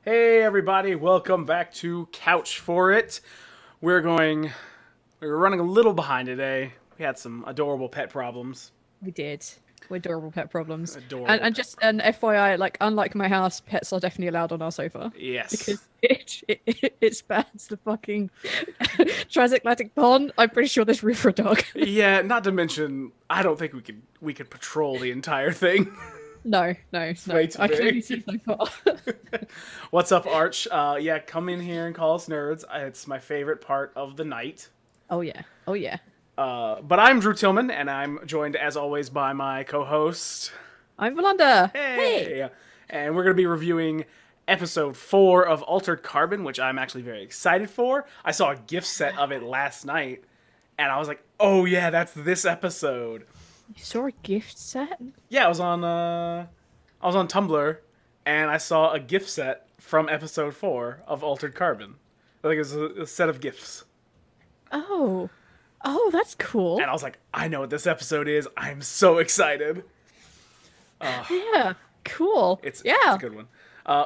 Hey everybody, welcome back to Couch for It. We're going we were running a little behind today. We had some adorable pet problems. We did. We're adorable pet problems. And Adorable and pet just an FYI, like unlike my house, pets are definitely allowed on our sofa Yes. because it spans the fucking transatlantic pond. I'm pretty sure there's room for a dog. Yeah, not to mention I don't think we could patrol the entire thing. No, no, It's no. way too I can only big. see so far. What's up, Arch? Yeah, come in here and call us nerds. It's my favorite part of the night. Oh yeah. Oh yeah. But I'm Drew Tillman, and I'm joined as always by my co-host. I'm Valanda. Hey. Hey! And we're going to be reviewing episode 4 of Altered Carbon, which I'm actually very excited for. I saw a gift set of it last night, and I was like, oh yeah, that's this episode. You saw a gift set? Yeah, I was on Tumblr, and I saw a gift set from episode 4 of Altered Carbon. I think it was a set of gifts. Oh. Oh, that's cool. And I was like, I know what this episode is. I'm so excited. Yeah. Cool. It's a Yeah. good one.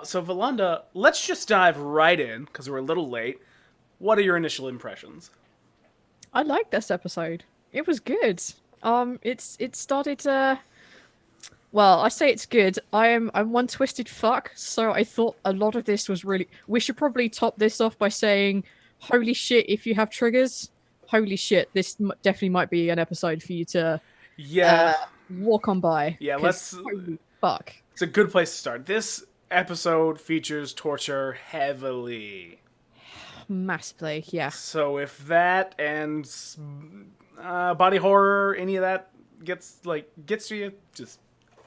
So, Valanda, let's just dive right in, because we're a little late. What are your initial impressions? I liked this episode. It was good. It started. Well, I say it's good. I'm one twisted fuck, so I thought a lot of this was really. We should probably top this off by saying, "Holy shit! If you have triggers, holy shit! This definitely might be an episode for you to Yeah, walk on by." yeah, 'Cause let's. holy fuck. It's a good place to start. This episode features torture heavily. Massively, yeah. So, if that and body horror, any of that gets to you, just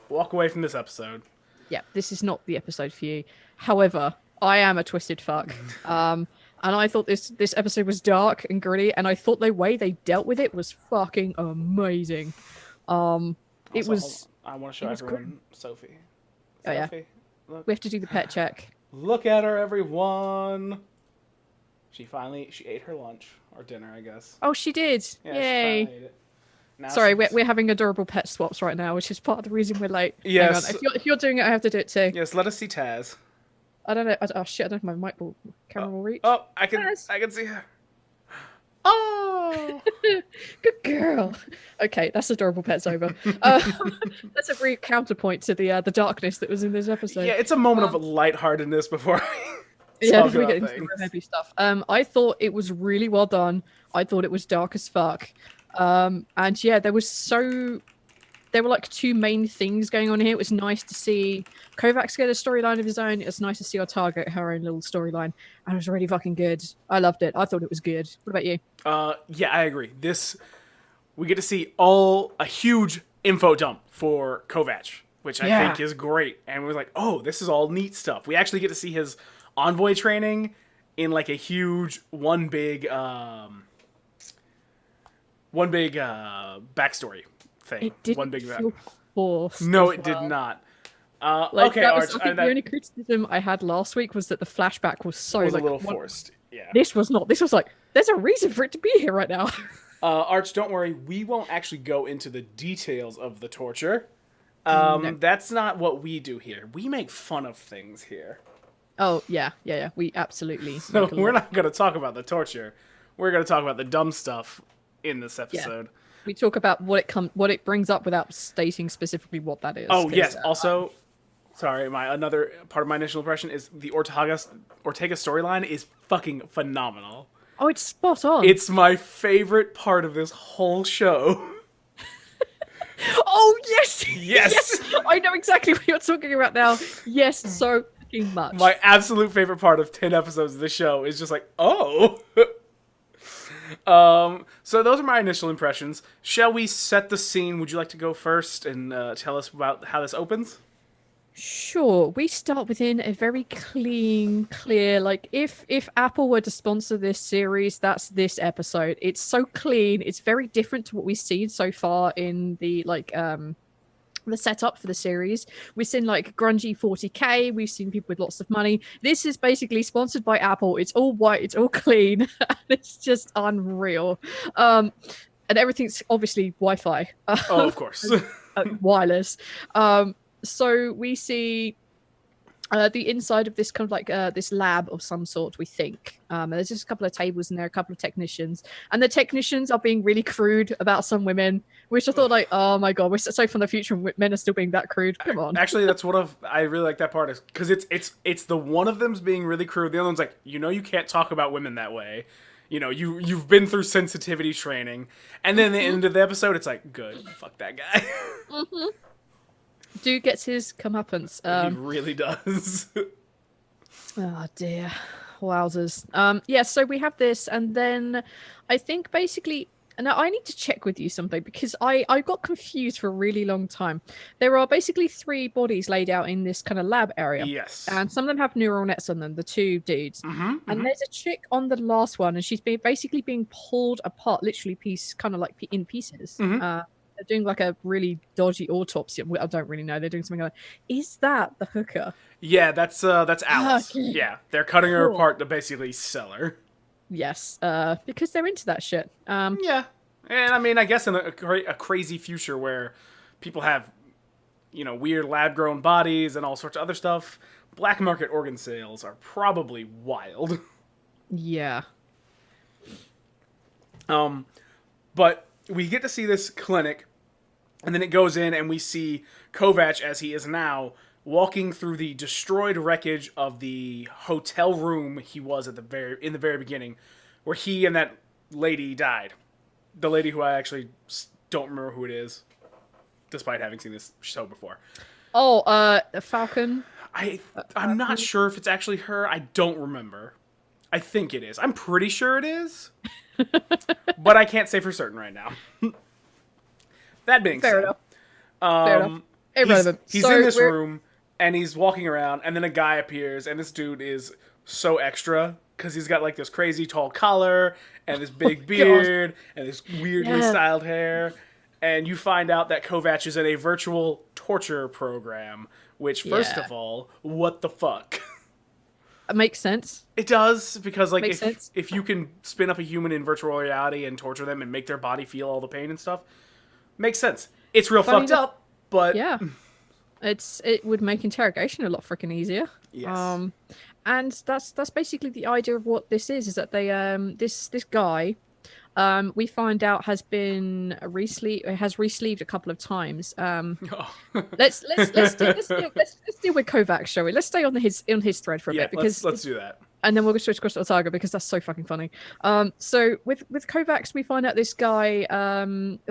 walk away from this episode. Yeah, this is not the episode for you. However, I am a twisted fuck. And I thought this episode was dark and gritty, and I thought the way they dealt with it was fucking amazing. It Also, was. I want to show it was everyone Sophie. Oh yeah, Sophie, look. we have to do the pet check. Look at her, everyone. She ate her lunch or dinner, I guess. Oh, she did! Yeah, she Yay! finally ate it. Now Sorry, we're, she's we're having adorable pet swaps right now, which is part of the reason we're late. Yes. Hang on, if you're doing it, I have to do it too. yes. Let us see Taz. I don't know. Oh shit! I don't know if my camera will reach. Oh, I can Taz. I can see her. Oh. Good girl. Okay, that's adorable. Pet's over. That's a brief counterpoint to the darkness that was in this episode. Yeah, it's a moment of lightheartedness before Yeah, talk before we about get into the things. real heavy stuff. I thought it was really well done. I thought it was dark as fuck. And yeah, there were like two main things going on here. It was nice to see Kovacs get a storyline of his own. It was nice to see our target her own little storyline. And it was really fucking good. I loved it. I thought it was good. What about you? Yeah, I agree. We get to see a huge info dump for Kovac, which I Yeah. think is great. And we're like, oh, this is all neat stuff. We actually get to see his envoy training in like a huge one big backstory thing. It didn't One big feel forced. No, as it did well. not. Like Okay, that was, Arch, I think the that only criticism I had last week was that the flashback was so was a like little what- forced. Yeah. This was not. This was like there's a reason for it to be here right now. Arch, don't worry. We won't actually go into the details of the torture. No. That's not what we do here. We make fun of things here. Oh yeah. We absolutely. So make a we're lot. not going to talk about the torture. We're going to talk about the dumb stuff in this episode. We talk about what it brings up without stating specifically what that is. Oh 'cause, yes. Also, sorry, another part of my initial impression is the Ortega storyline is fucking phenomenal. oh, it's spot on. It's my favorite part of this whole show. oh yes, Yes. I know exactly what you're talking about now. Yes, so fucking much. My absolute favorite part of 10 episodes of the show is just like, oh. So those are my initial impressions. Shall we set the scene? Would you like to go first and tell us about how this opens? Sure, we start within a very clear, like if Apple were to sponsor this series, that's this episode. It's so clean, it's very different to what we've seen so far in the the setup for the series. We've seen like grungy 40k, we've seen people with lots of money. This is basically sponsored by Apple. It's all white, it's all clean, and it's just unreal. And everything's obviously Wi-Fi. Oh, of course. Wireless. So we see the inside of this kind of like this lab of some sort, we think. There's just a couple of tables in there, a couple of technicians, and the technicians are being really crude about some women, which I thought like, oh my god, we're so from the future and men are still being that crude. Come on. Actually, that's I really like that part, is because it's the one of them's being really crude. The other one's like, you can't talk about women that way. You've been through sensitivity training, and then the end of the episode, it's like, good, fuck that guy. Dude gets his comeuppance. He really does. Oh dear, wowzers. Yeah, so we have this, and then I think basically. Now I need to check with you something because I got confused for a really long time. There are basically 3 bodies laid out in this kind of lab area. Yes. And some of them have neural nets on them, the 2 dudes. And there's a chick on the last one, and she's basically being pulled apart, literally kind of like in pieces. They're doing like a really dodgy autopsy. I don't really know. They're doing something like that. Is that the hooker? Yeah, that's Alice. Okay. Yeah, they're cutting her apart to basically sell her. Yes, because they're into that shit. Yeah, and I mean, I guess in a crazy future where people have, weird lab-grown bodies and all sorts of other stuff, black market organ sales are probably wild. Yeah. But we get to see this clinic, and then it goes in, and we see Kovac, as he is now, walking through the destroyed wreckage of the hotel room he was in the very beginning, where he and that lady died. The lady who I actually don't remember who it is, despite having seen this show before. Oh, Falcon. I'm not sure if it's actually her. I don't remember. I think it is. I'm pretty sure it is. But I can't say for certain right now. That being Fair said. enough. Fair enough. Irrelevant. He's in this room, and he's walking around, and then a guy appears, and this dude is so extra, because he's got like this crazy tall collar, and this big beard, and this weirdly styled hair. And you find out that Kovac is in a virtual torture program, which, first of all, what the fuck? It makes sense. It does, because like if you can spin up a human in virtual reality and torture them and make their body feel all the pain and stuff, makes sense. It's real fucked up, but yeah, it would make interrogation a lot freaking easier. Yes. And that's basically the idea of what this is that they this guy we find out has re-sleeved a couple of times. Let's deal with Kovac, shall we? Let's stay on his thread for a bit, because let's do that. And then we'll switch across to Otago, because that's so fucking funny. So with Kovacs, we find out this guy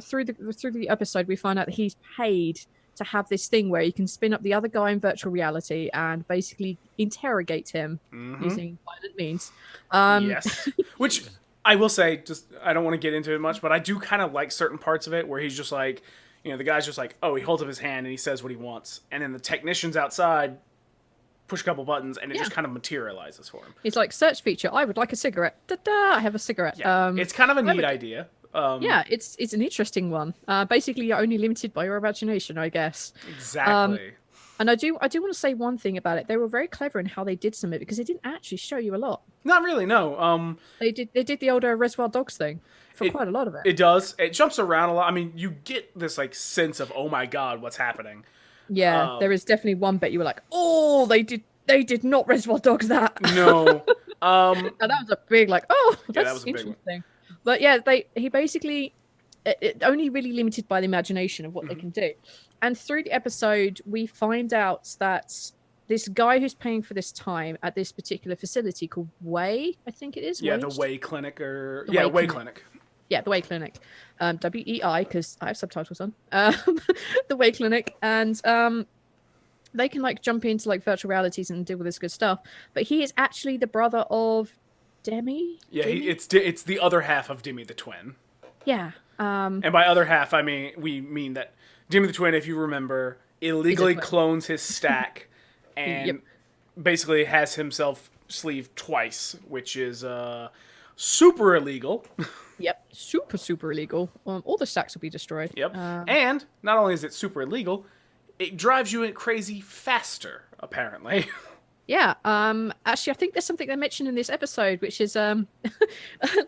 through the episode, we find out that he's paid to have this thing where you can spin up the other guy in virtual reality and basically interrogate him using violent means. Yes, which I will say, just I don't want to get into it much, but I do kind of like certain parts of it where he's just like, the guy's just like, oh, he holds up his hand and he says what he wants, and then the technicians outside push a couple buttons and it just kind of materializes for him. He's like, search feature, I would like a cigarette. Da-da, I have a cigarette. Yeah. It's kind of a neat idea. Yeah, it's an interesting one. Basically, you're only limited by your imagination, I guess. Exactly. And I do want to say one thing about it. They were very clever in how they did some of it, because they didn't actually show you a lot. Not really, no. They did the older Reservoir Dogs thing for quite a lot of it. It does. It jumps around a lot. I mean, you get this like sense of, oh my god, what's happening. Yeah, there is definitely one bit you were like, oh, they did not Reservoir Dogs that. No. And that was a big like, oh, that's that was a interesting. big one. But yeah, he basically it only really limited by the imagination of what they can do. And through the episode, we find out that this guy who's paying for this time at this particular facility called Way, I think it is. Yeah, the Way Clinic Way Clinic. Yeah, the Way Clinic. WEI, because I have subtitles on. The Way Clinic. And they can like jump into like virtual realities and deal with this good stuff. But he is actually the brother of Demi. Yeah, it's the other half of Demi the twin. Yeah. And by other half, we mean that Demi the twin, if you remember, illegally clones his stack and basically has himself sleeved twice, which is super illegal. Yep, super illegal. All the stacks will be destroyed. Yep. And not only is it super illegal, it drives you crazy faster, apparently. Yeah. Actually, I think there's something they mentioned in this episode, which is that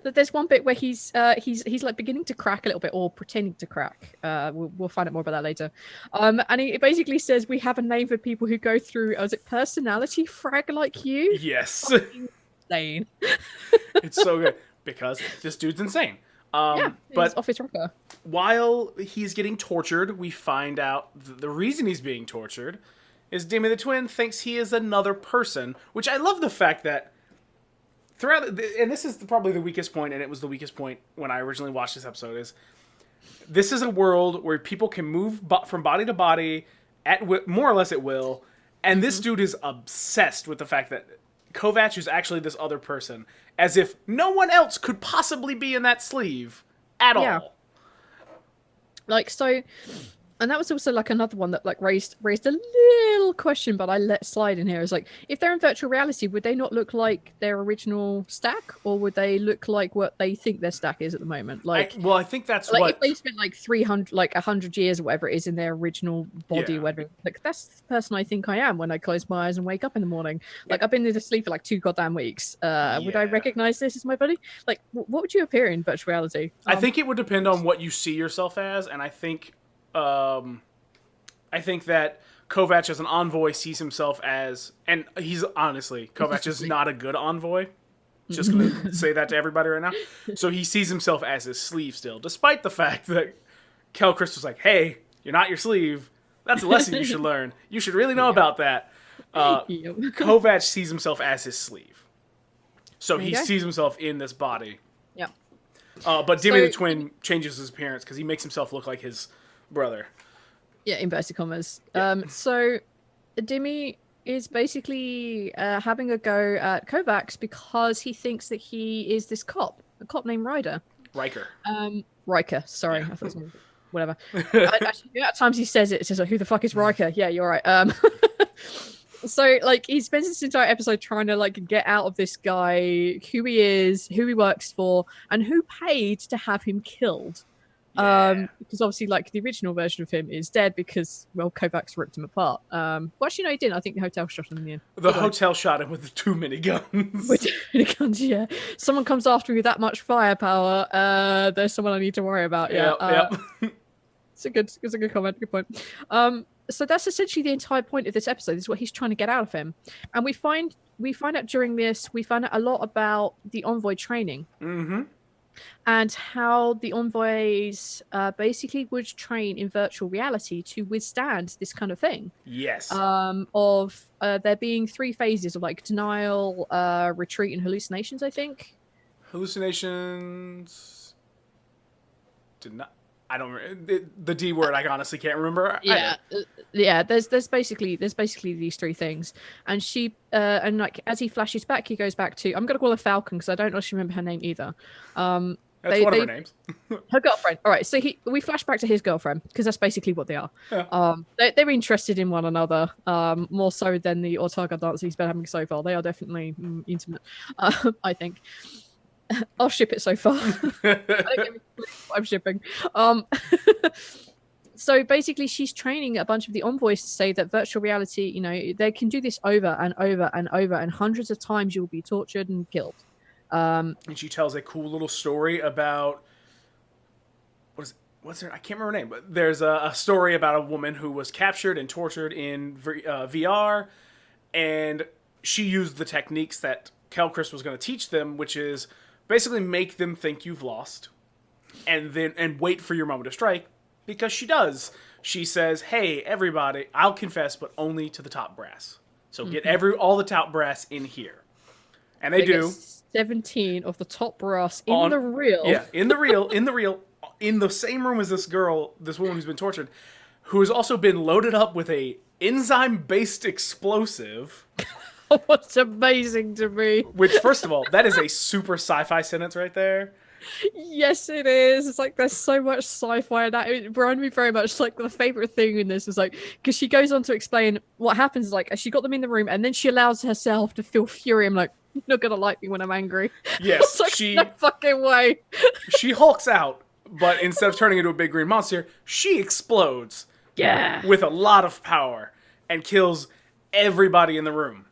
there's one bit where he's like beginning to crack a little bit, or pretending to crack. We'll find out more about that later. And he basically says we have a name for people who go through, is it personality frag like you? Yes. Fucking insane. It's so good because this dude's insane. Yeah, he's But office rocker. while he's getting tortured, we find out the reason he's being tortured is Dimmy the Twin thinks he is another person, which I love the fact that throughout, and this is probably the weakest point, and it was the weakest point when I originally watched this episode, is this is a world where people can move from body to body more or less at will, and this dude is obsessed with the fact that Kovacs is actually this other person, as if no one else could possibly be in that sleeve at all. Like, so, and that was also like another one that like raised a little question, but I let slide in here. Is like, if they're in virtual reality, would they not look like their original stack, or would they look like what they think their stack is at the moment? Like, I think that's like what if they spent like 300, like 100 years or whatever it is in their original body, Yeah. whatever. Like, that's the person I think I am when I close my eyes and wake up in the morning. Like, I've been in asleep for like 2 goddamn weeks. Would I Yeah. recognize this as my body? Like, what would you appear in virtual reality? I think it would depend on what you see yourself as, and I think that Kovacs as an envoy sees himself as, and he's honestly, Kovacs is not a good envoy. Just gonna say that to everybody right now. So he sees himself as his sleeve still, despite the fact that Kel Chris was like, "Hey, you're not your sleeve. That's a lesson you should learn. You should really know about that." Yep. Kovacs sees himself as his sleeve, so There he you go. sees himself in this body. Yeah. But Dimmy the Twin changes his appearance because he makes himself look like his brother. Yeah, inverted commas. So Dimmy is basically having a go at Kovacs because he thinks that he is this a cop named Ryder. Riker. Riker, sorry. I thought it was whatever. Actually, at times he says it, it's just like, who the fuck is Riker? Yeah, you're right. So, like, he spends this entire episode trying to, like, get out of this guy, who he is, who he works for, and who paid to have him killed. Because obviously, like, the original version of him is dead because, well, Kovacs ripped him apart. Well, actually, no, he didn't. I think the hotel shot him in the end. The hotel shot him with too many guns. With too many guns, yeah. Someone comes after me with that much firepower, there's someone I need to worry about, yeah. Yep. It's a good comment, good point. So that's essentially the entire point of this episode, is what he's trying to get out of him. And we find out during this, we find out a lot about the envoy training. Mm-hmm. And how the envoys basically would train in virtual reality to withstand this kind of thing. Yes. Of there being 3 phases of like denial, retreat, and hallucinations, I think. Hallucinations. I don't. The D word. I honestly can't remember. Yeah. There's basically these 3 things, and she and like as he flashes back, he goes back to, I'm gonna call her Falcon because I don't actually remember her name either. That's one of her names. Her girlfriend. All right, so we flash back to his girlfriend because that's basically what they are. Yeah. They're interested in one another, more so than the Ortega dance he's been having so far. They are definitely intimate, I think. I'll ship it so far. I'm shipping. So basically, she's training a bunch of the envoys to say that virtual reality, you know, they can do this over and over and over, and hundreds of times you'll be tortured and killed. And she tells a cool little story about what's her? I can't remember her name, but there's a story about a woman who was captured and tortured in VR, and she used the techniques that Kel Chris was going to teach them, which is basically make them think you've lost, and wait for your moment to strike, because she does. She says, "Hey, everybody, I'll confess, but only to the top brass. So get all the top brass in here." And they do. 17 of the top brass in the reel. Yeah, in the reel, in the same room as this woman who's been tortured, who has also been loaded up with a enzyme-based explosive. What's amazing to me. Which, first of all, that is a super sci-fi sentence right there. Yes, it is. It's like there's so much sci-fi in that. It reminded me very much like the favorite thing in this is like, because she goes on to explain what happens. Like, she got them in the room, and then she allows herself to feel fury. I'm like, you're not gonna like me when I'm angry. Yes, like, no fucking way. She hulks out, but instead of turning into a big green monster, she explodes. Yeah. With a lot of power and kills everybody in the room.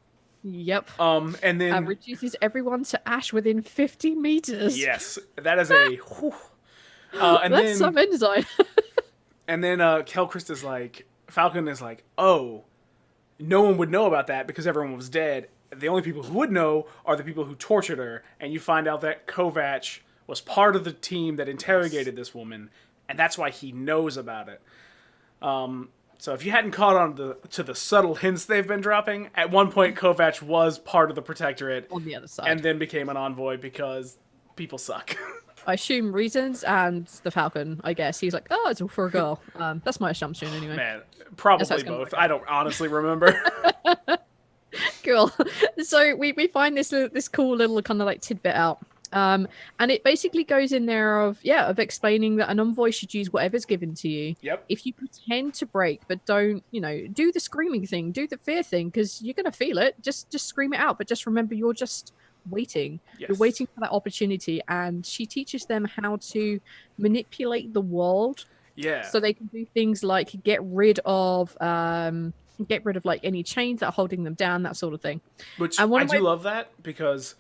Yep. And then Reduces everyone to ash within 50 meters. yes, that is a. Whew. And That's then some insight. and then Falcon is like, oh, no one would know about that because everyone was dead. The only people who would know are the people who tortured her. And you find out that Kovac was part of the team that interrogated this woman, and that's why he knows about it. So if you hadn't caught on to the subtle hints they've been dropping, at one point Kovac was part of the Protectorate On the other side. and then became an envoy because people suck. I assume reasons and the Falcon, I guess. He's like, oh, it's all for a girl. That's my assumption anyway. Man, probably both. I don't honestly remember. Cool. So we find this cool little kind of like tidbit out. And it basically goes in there of explaining that an envoy should use whatever's given to you. Yep. If you pretend to break, but don't, do the screaming thing, do the fear thing, because you're gonna feel it. Just scream it out. But just remember, you're just waiting. Yes. You're waiting for that opportunity. And she teaches them how to manipulate the world. Yeah. So they can do things like get rid of like any chains that are holding them down, that sort of thing. Which I do love that because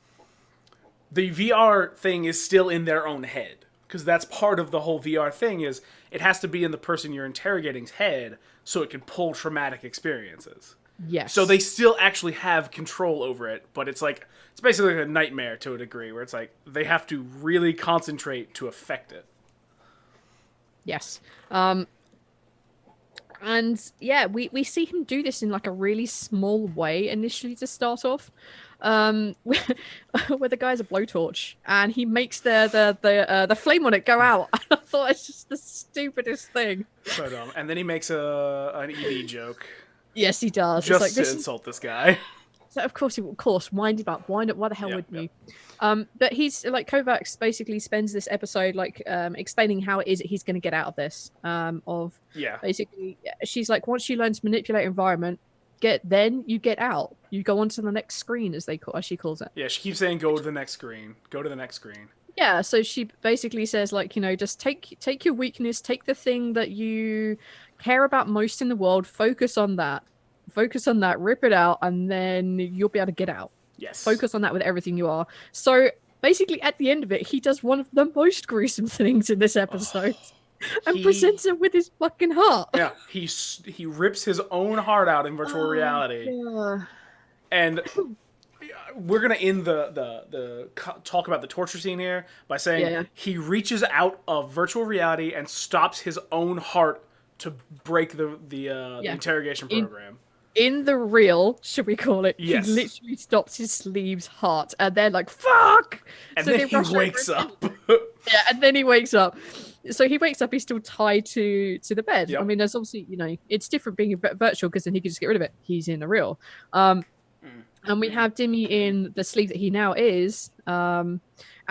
the VR thing is still in their own head. Because that's part of the whole VR thing is it has to be in the person you're interrogating's head so it can pull traumatic experiences. Yes. So they still actually have control over it, but it's basically like a nightmare to a degree where it's like they have to really concentrate to affect it. Yes. And yeah, we see him do this in like a really small way initially to start off. Where the guy's a blowtorch and he makes the flame on it go out. I thought it's just the stupidest thing. So dumb. And then he makes an ED joke. Yes, he does. Just to insult this guy. So of course, wind him up. Why the hell wouldn't you? But he's like Kovacs basically spends this episode like explaining how it is that he's going to get out of this. Basically, she's like, once you learn to manipulate environment, you get out. You go on to the next screen, as she calls it. Yeah, she keeps saying, "Go to the next screen. Go to the next screen." Yeah, so she basically says like, just take your weakness, take the thing that you care about most in the world, focus on that, rip it out, and then you'll be able to get out. Yes. Focus on that with everything you are. So basically, at the end of it, he does one of the most gruesome things in this episode. And presents it with his fucking heart. Yeah, he rips his own heart out in virtual reality. Yeah. And we're gonna end the talk about the torture scene here by saying he reaches out of virtual reality and stops his own heart to break the interrogation program. In the real, should we call it? Yes. He literally stops his sleeve's heart, and they're like, "Fuck!" And then he wakes up. Yeah, and then he wakes up. So he wakes up. He's still tied to the bed. Yep. I mean, there's obviously it's different being virtual because then he can just get rid of it. He's in the real. And we have Dimmy in the sleeve that he now is. And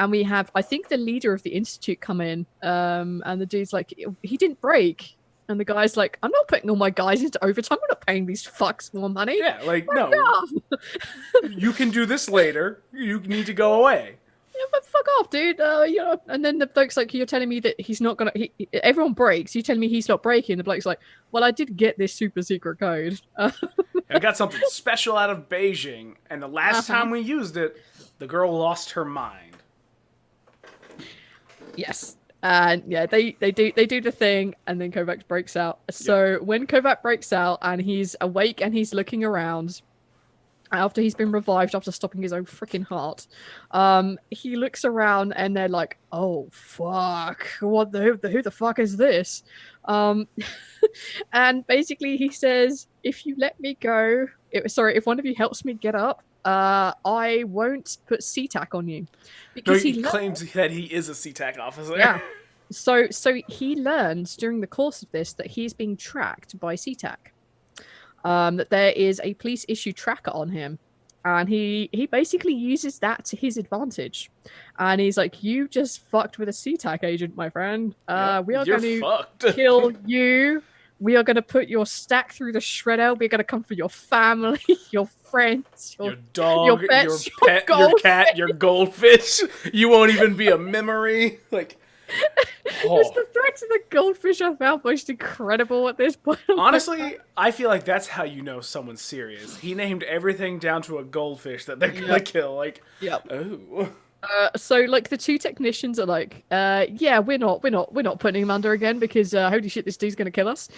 we have, I think, the leader of the institute come in. And the dude's like, he didn't break. And the guy's like, I'm not putting all my guys into overtime. I'm not paying these fucks more money. Yeah, like, no. You can do this later. You need to go away. Yeah, but fuck off, dude. And then the bloke's like, you're telling me that he's not gonna. Everyone breaks. You're telling me he's not breaking. The bloke's like, well, I did get this super secret code. I got something special out of Beijing, and the last time we used it, the girl lost her mind. Yes. And yeah, they do the thing, and then Kovac breaks out. So when Kovac breaks out and he's awake and he's looking around after he's been revived after stopping his own freaking heart, he looks around and they're like, "Oh fuck! Who the fuck is this?" And basically he says, "If you let me go, if one of you helps me get up, I won't put CTAC on you." Because he claims that he is a CTAC officer. Yeah. So he learns during the course of this that he's being tracked by CTAC. That there is a police issue tracker on him. And he basically uses that to his advantage. And he's like, you just fucked with a CTAC agent, my friend. We are going to kill you. We are going to put your stack through the shredder. We're going to come for your family, your friends, your dog, your pets, your pet, your cat, your goldfish. You won't even be a memory. Like, Just Oh. the threat to the goldfish I found most incredible at this point. I'm like, Honestly, I feel like that's how you know someone's serious. He named everything down to a goldfish that they're gonna yep, kill. Like, yep. oh. So like the two technicians are like, yeah, we're not putting him under again because holy shit, this dude's gonna kill us.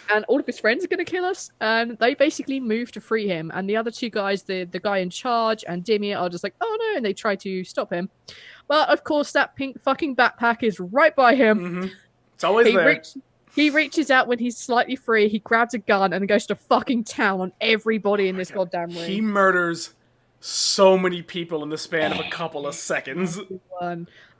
And all of his friends are gonna kill us. And they basically move to free him. And the other two guys, the guy in charge and Dimmy are just like, oh no, and they try to stop him. But of course, that pink fucking backpack is right by him. Mm-hmm. It's always He there. reach, he reaches out when he's slightly free. He grabs a gun and goes to fucking town on everybody in this goddamn room. He murders so many people in the span of a couple of seconds.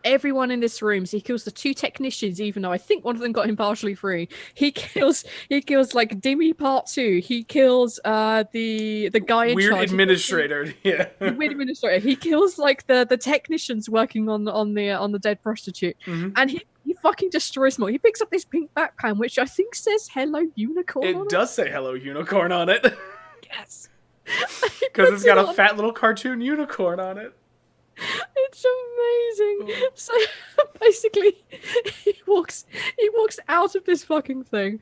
Everyone in this room. So he kills the two technicians, even though I think one of them got him partially free. He kills like Dimmy Part 2. He kills the guy in Weird charge. administrator. Yeah. The weird administrator. He kills like the technicians working on the dead prostitute. Mm-hmm. And he fucking destroys more. He picks up this pink backpack, which I think says "Hello Unicorn." It does say "Hello Unicorn" on it. Yes. Because it's got a fat little cartoon unicorn on it. It's amazing. So basically, he walks out of this fucking thing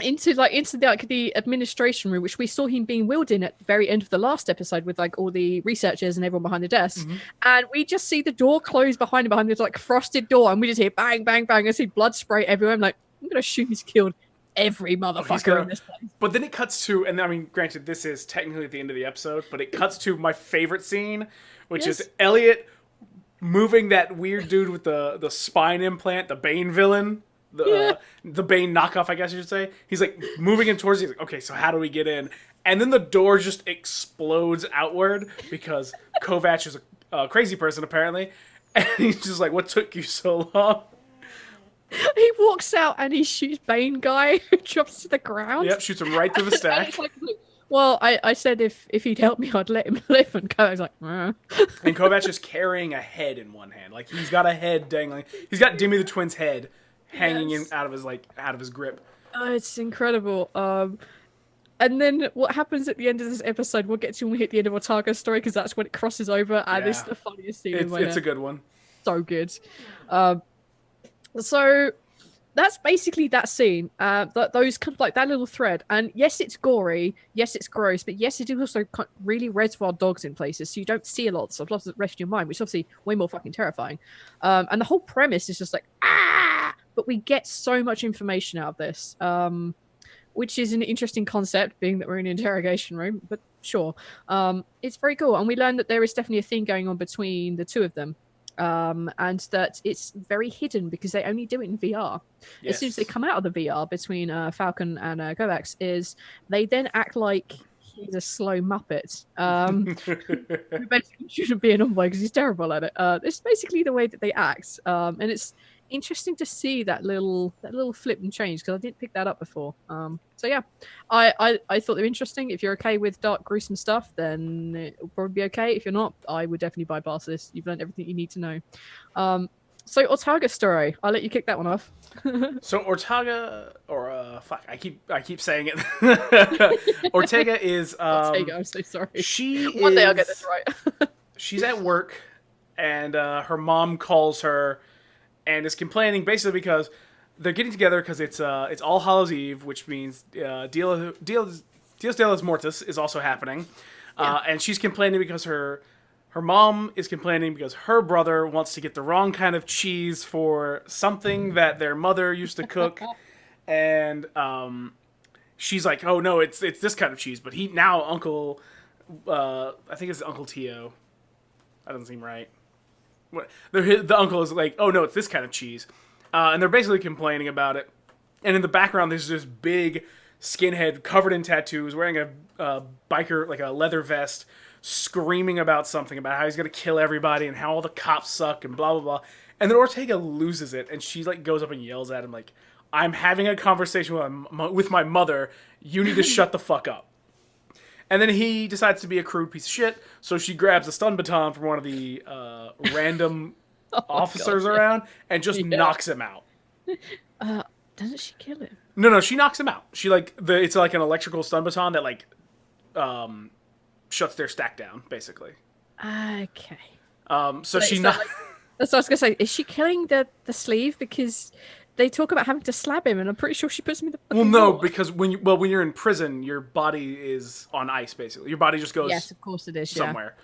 into the administration room, which we saw him being wheeled in at the very end of the last episode with like all the researchers and everyone behind the desk. Mm-hmm. And we just see the door close behind him, behind this like frosted door, and we just hear bang, bang, bang. I see blood spray everywhere. I'm like, I'm gonna assume he's killed every motherfucker in this place. But then it cuts to, and I mean, granted, this is technically at the end of the episode, but it cuts to my favorite scene, which is Elliot moving that weird dude with the spine implant, the Bane villain, the Bane knockoff, I guess you should say. He's like moving him towards. He's like, okay, so how do we get in? And then the door just explodes outward because Kovac is a crazy person apparently, and he's just like, what took you so long? He walks out and he shoots Bane guy who drops to the ground. Yep, shoots him right through the stack. Well, I said if he'd help me, I'd let him live. And Kovac's like, And Kovac is carrying a head in one hand. Like, he's got a head dangling. He's got Dimmy the Twin's head hanging in out of his grip. Oh, it's incredible. And then what happens at the end of this episode, we'll get to when we hit the end of Otaga's story, because that's when it crosses over, and it's the funniest scene in my head. It's a good one. So good. So that's basically that scene. Those kind of like that little thread. And yes, it's gory. Yes, it's gross. But yes, it is also really reservoir dogs in places. So you don't see a lot of stuff. Lots of rest of your mind, which is obviously way more fucking terrifying. And the whole premise is just like, ah! But we get so much information out of this. Which is an interesting concept, being that we're in an interrogation room. But sure. It's very cool. And we learn that there is definitely a thing going on between the two of them. And that it's very hidden because they only do it in VR. Yes. As soon as they come out of the VR between Falcon and Kovacs, is they then act like he's a slow Muppet. Who basically shouldn't be an envoy because he's terrible at it. It's basically the way that they act, and it's interesting to see that little flip and change because I didn't pick that up before. So yeah, I thought they were interesting. If you're okay with dark, gruesome stuff, then it'll probably be okay. If you're not, I would definitely bypass this. You've learned everything you need to know. So Ortaga's story, I'll let you kick that one off. So Ortega, or fuck, I keep saying it. Ortega is Ortega, I'm so sorry. One day I'll get this right. She's at work, and her mom calls her and is complaining basically because they're getting together because it's All Hallows Eve, which means Dias de los Muertos is also happening, and she's complaining because her mom is complaining because her brother wants to get the wrong kind of cheese for something that their mother used to cook, and she's like, oh no, it's this kind of cheese, but Uncle, I think it's Uncle Tio, that doesn't seem right. The uncle is like, oh no, it's this kind of cheese. And they're basically complaining about it. And in the background, there's this big skinhead covered in tattoos, wearing a biker, like a leather vest, screaming about something, about how he's going to kill everybody and how all the cops suck and blah, blah, blah. And then Ortega loses it, and she like goes up and yells at him like, I'm having a conversation with my mother. You need to shut the fuck up. And then he decides to be a crude piece of shit, so she grabs a stun baton from one of the random officers around and just knocks him out. Doesn't she kill him? No, she knocks him out. She it's like an electrical stun baton that like shuts their stack down, basically. Okay. So she knocks. That's what I was gonna say. Is she killing the sleeve because they talk about having to slap him, and I'm pretty sure she puts him in the Well, fucking no, wall. because when you're in prison, your body is on ice basically. Your body just Yes, goes of course it is. Yeah. somewhere.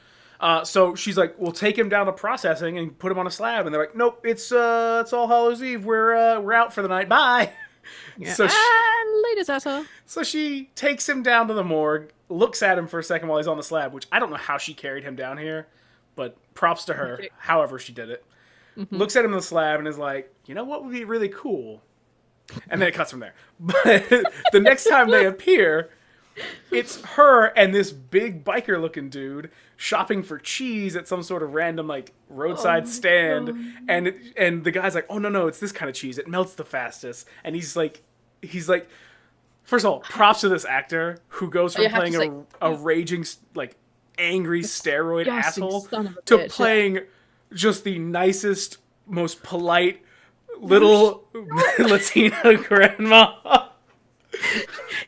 So she's like, "We'll take him down to processing and put him on a slab." And they're like, "Nope, it's All Hallows Eve. We're out for the night. Bye." Yeah. So And latest asshole. she takes him down to the morgue, looks at him for a second while he's on the slab, which I don't know how she carried him down here, but props to her. However she did it. Looks at him on the slab and is like, "You know what would be really cool?" And then it cuts from there. But the next time they appear, it's her and this big biker looking dude shopping for cheese at some sort of random like roadside stand, and the guy's like, "Oh no, it's this kind of cheese. It melts the fastest." And he's like first of all, props to this actor who goes from playing a raging like angry steroid asshole to bitch, playing just the nicest, most polite little Latina grandma.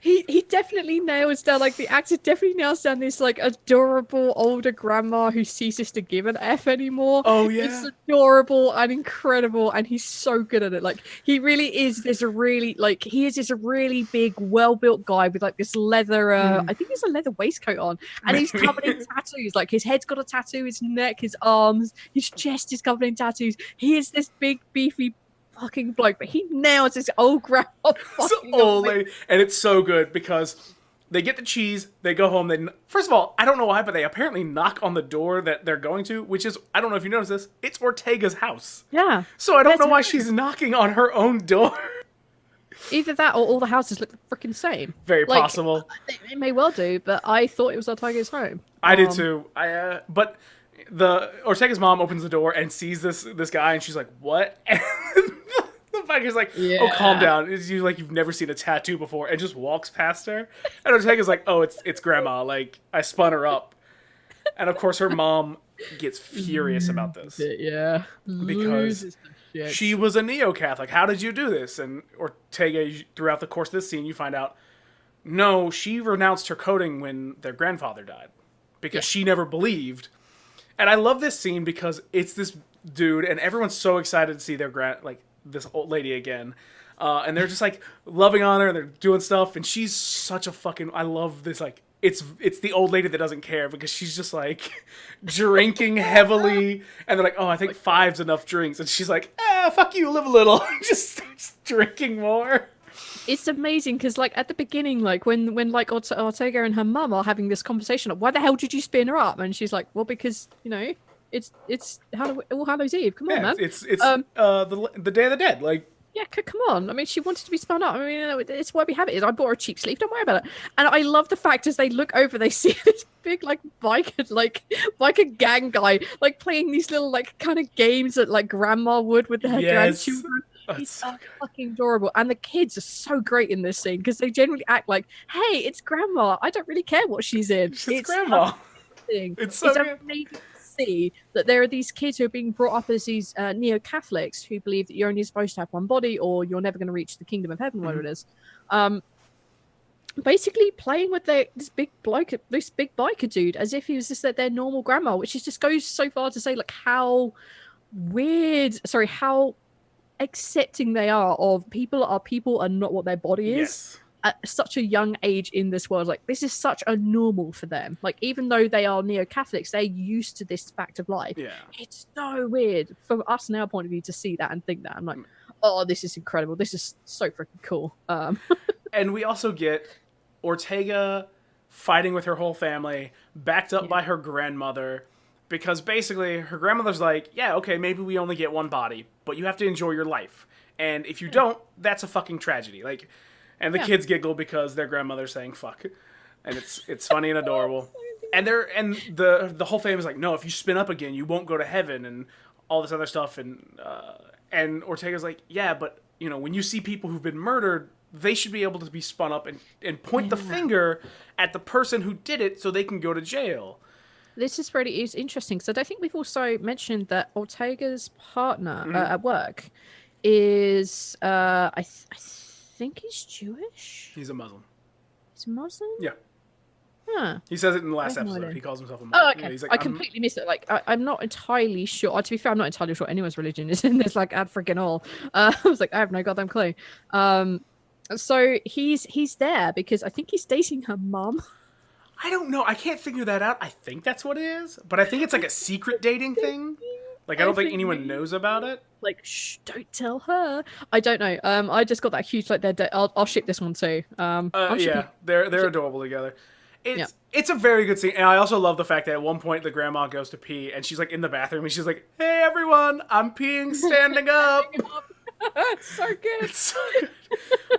He definitely nails down, like, the actor definitely nails down this like adorable older grandma who ceases to give an F anymore. Oh yeah, it's adorable and incredible, and he's so good at it. Like, he really is this really like he is this really big, well-built guy with like this leather I think it's a leather waistcoat on, and he's covered in tattoos. Like, his head's got a tattoo, his neck, his arms, his chest is covered in tattoos. He is this big beefy fucking bloke, but he nails this old grandma fucking old lady, and it's so good because they get the cheese, they go home. They first of all, I don't know why, but they apparently knock on the door that they're going to, which is, I don't know if you noticed this, it's Ortega's house. Yeah. So I don't know why she's knocking on her own door. Either that or all the houses look the freaking same. Very possible. It may well do, but I thought it was Ortega's home. I did too. But the Ortega's mom opens the door and sees this guy, and she's like, "What?" And the biker's like, "Oh, calm down. It's you like you've never seen a tattoo before," and just walks past her. And Ortega's like, "Oh, it's grandma. Like, I spun her up." And of course, her mom gets furious about this. Yeah, because she was a neo-Catholic. How did you do this? And Ortega, throughout the course of this scene, you find out, no, she renounced her coding when their grandfather died because she never believed. And I love this scene because it's this dude, and everyone's so excited to see their this old lady again. And they're just like loving on her, and they're doing stuff, and she's such a fucking, I love this, like, it's the old lady that doesn't care because she's just like drinking heavily, and they're like, "Oh, I think 5's enough drinks," and she's like, "Fuck you, live a little." Just starts drinking more. It's amazing because, like, at the beginning, like when like Ortega and her mum are having this conversation, why the hell did you spin her up? And she's like, "Well, because it's All Hallows Eve. Come on, man. It's the Day of the Dead. Like, yeah, come on. I mean, she wanted to be spun up. I mean, it's why we have it. I bought her a cheap sleeve. Don't worry about it." And I love the fact as they look over, they see this big biker gang guy like playing these little like kind of games that like grandma would with her grandchildren. It's so fucking adorable, and the kids are so great in this scene because they generally act like, "Hey, it's grandma. I don't really care what she's in. It's grandma." It's so amazing to see that there are these kids who are being brought up as these neo-Catholics who believe that you're only supposed to have one body or you're never going to reach the kingdom of heaven, whatever it is. Basically playing with this big biker dude as if he was just their normal grandma, which just goes so far to say like how accepting they are of people and not what their body is. Yes. At such a young age in this world. Like, this is such a normal for them. Like, even though they are neo-Catholics, they're used to this fact of life. Yeah. It's so weird from us in our point of view to see that and think that. I'm like, oh, this is incredible. This is so freaking cool. And we also get Ortega fighting with her whole family, backed up by her grandmother, because basically her grandmother's like, "Yeah, okay, maybe we only get one body, but you have to enjoy your life. And if you don't, that's a fucking tragedy." Like, and the kids giggle because their grandmother's saying "fuck," and it's funny and adorable. And the whole family's like, "No, if you spin up again, you won't go to heaven," and all this other stuff. And Ortega's like, "Yeah, but when you see people who've been murdered, they should be able to be spun up and point the finger at the person who did it, so they can go to jail." This is interesting because I don't think we've also mentioned that Ortega's partner at work is I think he's Jewish. He's a Muslim. He's Muslim? Yeah. Huh. He says it in the I last have no episode. idea. He calls himself a monk. Oh, Yeah, okay. he's like, I completely missed it. Like, I'm not entirely sure. To be fair, I'm not entirely sure anyone's religion is in this. Like, ad freaking all. I was like, I have no goddamn clue. So he's there because I think he's dating her mum. I don't know. I can't figure that out. I think that's what it is, but I think it's like a secret dating thing. Like, I don't think anyone knows about it. Like, shh, don't tell her. I don't know. I just got that huge like I'll ship this one too. I'm shipping. Yeah, they're adorable together. Yeah. It's a very good scene, and I also love the fact that at one point the grandma goes to pee, and she's like in the bathroom, and she's like, "Hey everyone, I'm peeing standing up." It's so good. It's so good.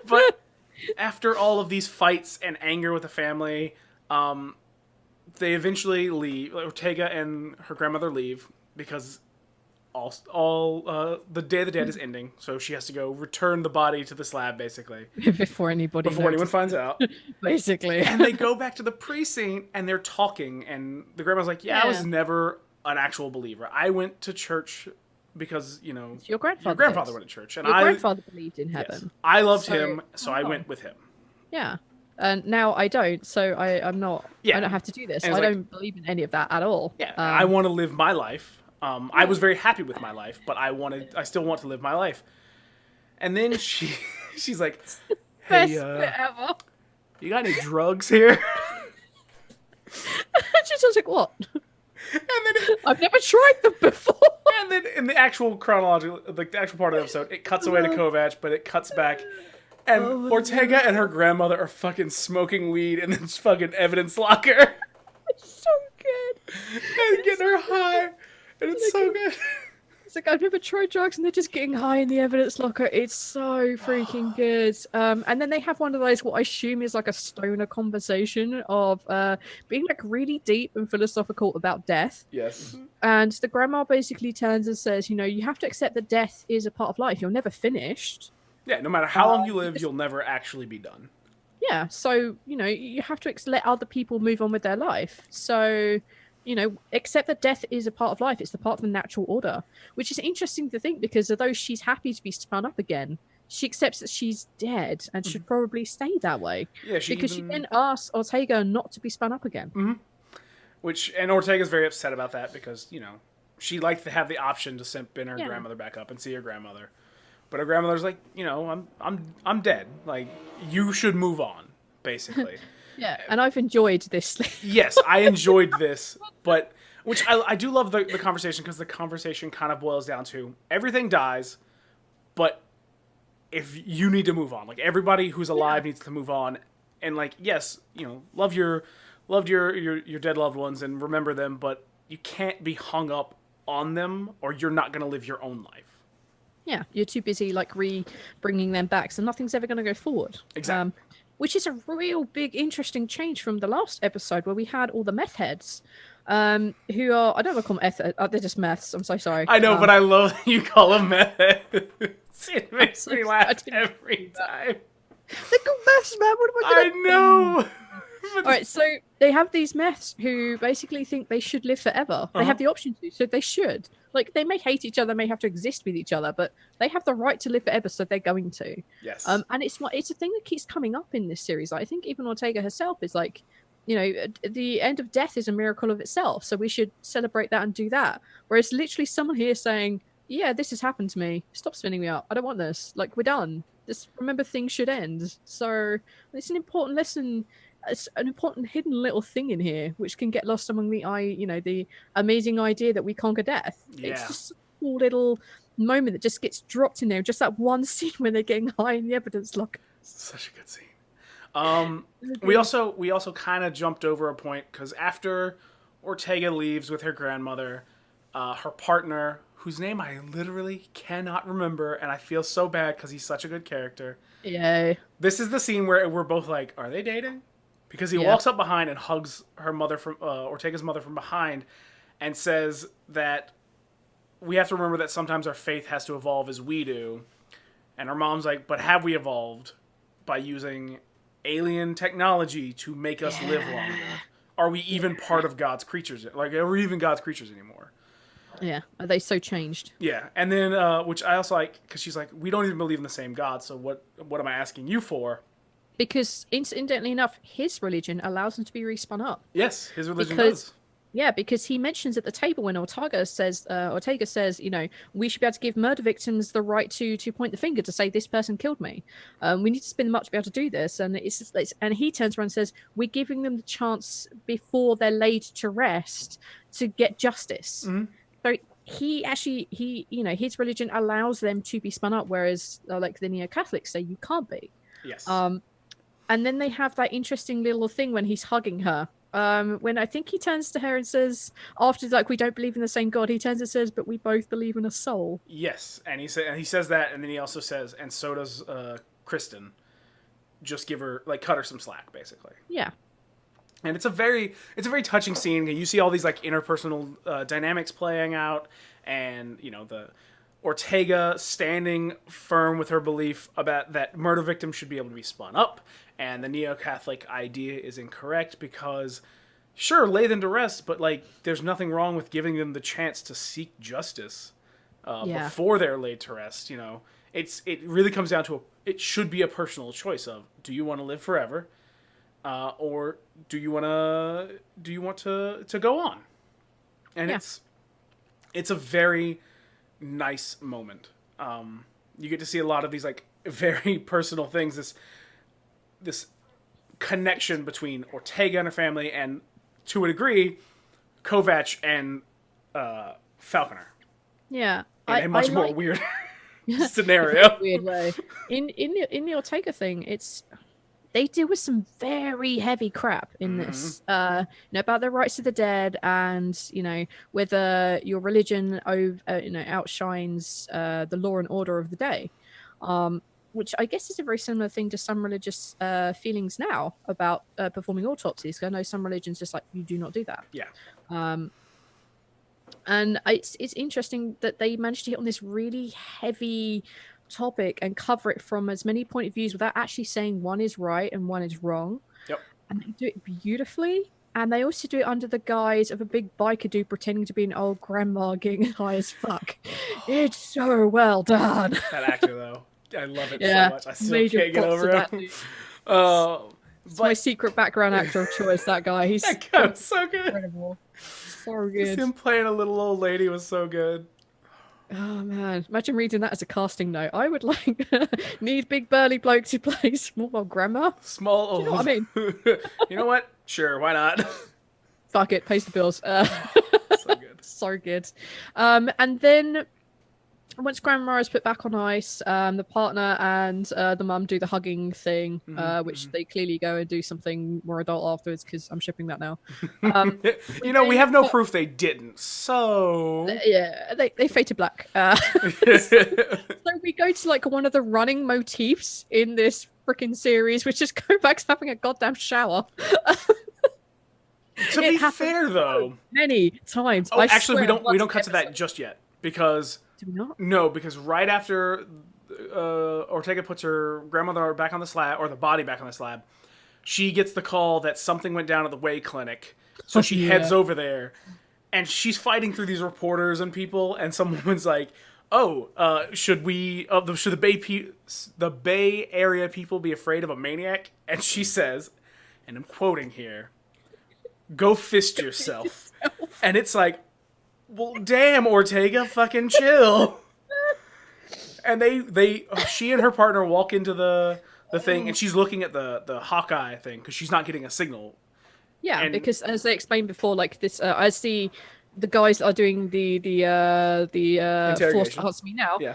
But after all of these fights and anger with the family, they eventually leave. Ortega and her grandmother leave because the Day of the Dead is ending, so she has to go return the body to the slab, basically, Before anyone finds out. Basically. And they go back to the precinct and they're talking, and the grandma's like, "Yeah, I was never an actual believer. I went to church because, you know, your grandfather went to church, and your grandfather believed in heaven. Yes, I loved him, so I went with him." Yeah. And now I don't, so I'm not. Yeah. I don't have to do this. I don't believe in any of that at all. Yeah, I want to live my life. I was very happy with my life, but I still want to live my life. And then she's like, "Hey, you got any drugs here?" She sounds like, "What?" And then I've never tried them before. And then in the actual chronology, like the actual part of the episode, it cuts away to Kovac, but it cuts back. And Ortega and her grandmother are fucking smoking weed in this fucking evidence locker. It's so good. And getting her high. And it's so good. It's like, I've never tried drugs and they're just getting high in the evidence locker. It's so freaking good. And then they have one of those, what I assume is like a stoner conversation of being like really deep and philosophical about death. Yes. And the grandma basically turns and says, you know, you have to accept that death is a part of life. You're never finished. Yeah, no matter how long you live, you'll never actually be done. Yeah, so, you know, you have to let other people move on with their life. So, you know, accept that death is a part of life. It's the part of the natural order, which is interesting to think because although she's happy to be spun up again, she accepts that she's dead and should probably stay that way. Yeah, she then asks Ortega not to be spun up again. Mm-hmm. And Ortega's very upset about that because, you know, she liked to have the option to spin her grandmother back up and see her grandmother. But her grandmother's like, you know, I'm dead. Like, you should move on, basically. Yeah, and I've enjoyed this. Yes, I enjoyed this, but which I do love the conversation because the conversation kind of boils down to everything dies, but if you need to move on, like everybody who's alive needs to move on, and like yes, you know, love your dead loved ones and remember them, but you can't be hung up on them or you're not gonna live your own life. Yeah, you're too busy like bringing them back, so nothing's ever going to go forward. Exactly. Which is a real big, interesting change from the last episode where we had all the meth heads, who are, I don't want to call them they're just meths. I'm so sorry. I know, but I love that you call them meth heads. It makes me laugh every time. They're called meths, man. What am I going to I know. All right, so they have these meths who basically think they should live forever. They have the option to, so they should. Like, they may hate each other, may have to exist with each other, but they have the right to live forever, so they're going to. Yes. And it's a thing that keeps coming up in this series. Like, I think even Ortega herself is like, you know, the end of death is a miracle of itself, so we should celebrate that and do that. Whereas literally someone here saying, yeah, this has happened to me. Stop spinning me up. I don't want this. Like, we're done. Just remember things should end. So it's an important lesson. It's an important hidden little thing in here, which can get lost among the amazing idea that we conquer death. Yeah. It's just a cool little moment that just gets dropped in there. Just that one scene when they're getting high in the evidence locker. Such a good scene. We also kind of jumped over a point because after Ortega leaves with her grandmother, her partner, whose name I literally cannot remember, and I feel so bad because he's such a good character. Yeah. This is the scene where we're both like, are they dating? Because he walks up behind and hugs her mother from Ortega's mother from behind and says that we have to remember that sometimes our faith has to evolve as we do. And her mom's like, but have we evolved by using alien technology to make us live longer? Are we even part of God's creatures? Like, are we even God's creatures anymore? Yeah. Are they so changed? Yeah. And then, which I also like, because she's like, we don't even believe in the same God, so what am I asking you for? Because incidentally enough, his religion allows him to be respun up. Yes, his religion Because does. yeah, because he mentions at the table when Ortega says, we should be able to give murder victims the right to point the finger to say this person killed me. We need to spin them up to be able to do this, and and he turns around and says, we're giving them the chance before they're laid to rest to get justice. Mm-hmm. So his religion allows them to be spun up, whereas like the neo-Catholics say you can't be. Yes. And then they have that interesting little thing when he's hugging her. When I think he turns to her and says, after like we don't believe in the same God, he turns and says, "But we both believe in a soul." Yes, and he says that, and then he also says, and so does Kristen. Just give her cut her some slack, basically. Yeah. And it's a very touching scene. You see all these like interpersonal dynamics playing out, and the Ortega standing firm with her belief about that murder victims should be able to be spun up, and the neo-Catholic idea is incorrect because, sure, lay them to rest, but like there's nothing wrong with giving them the chance to seek justice before they're laid to rest. It really comes down to it should be a personal choice of, do you want to live forever, or do you want to go on? And it's a very nice moment. You get to see a lot of these like very personal things. This connection between Ortega and her family, and to a degree, Kovac and Falconer. Yeah, in a much more weird scenario. Weird way. In the Ortega thing, they deal with some very heavy crap in this. About the rights of the dead, and whether your religion outshines the law and order of the day, which I guess is a very similar thing to some religious feelings now about performing autopsies. I know some religions just like, you do not do that. Yeah. And it's interesting that they managed to hit on this really heavy topic and cover it from as many point of views without actually saying one is right and one is wrong. Yep. And they do it beautifully. And they also do it under the guise of a big biker dude pretending to be an old grandma getting high as fuck. It's so well done. That actor, though. I love it so much. I still can't get over him. It's my secret background actor of choice, that guy. That guy was so good. Incredible. So good. Just him playing a little old lady was so good. Oh man, imagine reading that as a casting note. I would like need big burly bloke to play small old grandma. Small old. You know what I mean? You know what? Sure, why not? Fuck it, pays the bills. So good. So good. And then once Grandma is put back on ice, the partner and the mum do the hugging thing, which they clearly go and do something more adult afterwards, because I'm shipping that now. We have no proof they didn't, so... Yeah, they fade to black. So we go to like one of the running motifs in this freaking series, which is Kovacs having a goddamn shower. To be fair, though... Many times. Oh, actually, we don't cut to that just yet, because... No, because right after Ortega puts her grandmother back on the slab, or the body back on the slab, she gets the call that something went down at the Way Clinic. So she heads over there, and she's fighting through these reporters and people, and some woman's like, should the Bay Area people be afraid of a maniac? And she says, and I'm quoting here, "Go fist yourself." And it's like, well, damn, Ortega, fucking chill. And she and her partner walk into the thing, and she's looking at the Hawkeye thing because she's not getting a signal. Yeah, because as they explained before, like this, as the guys are doing the forced answer me now. Yeah.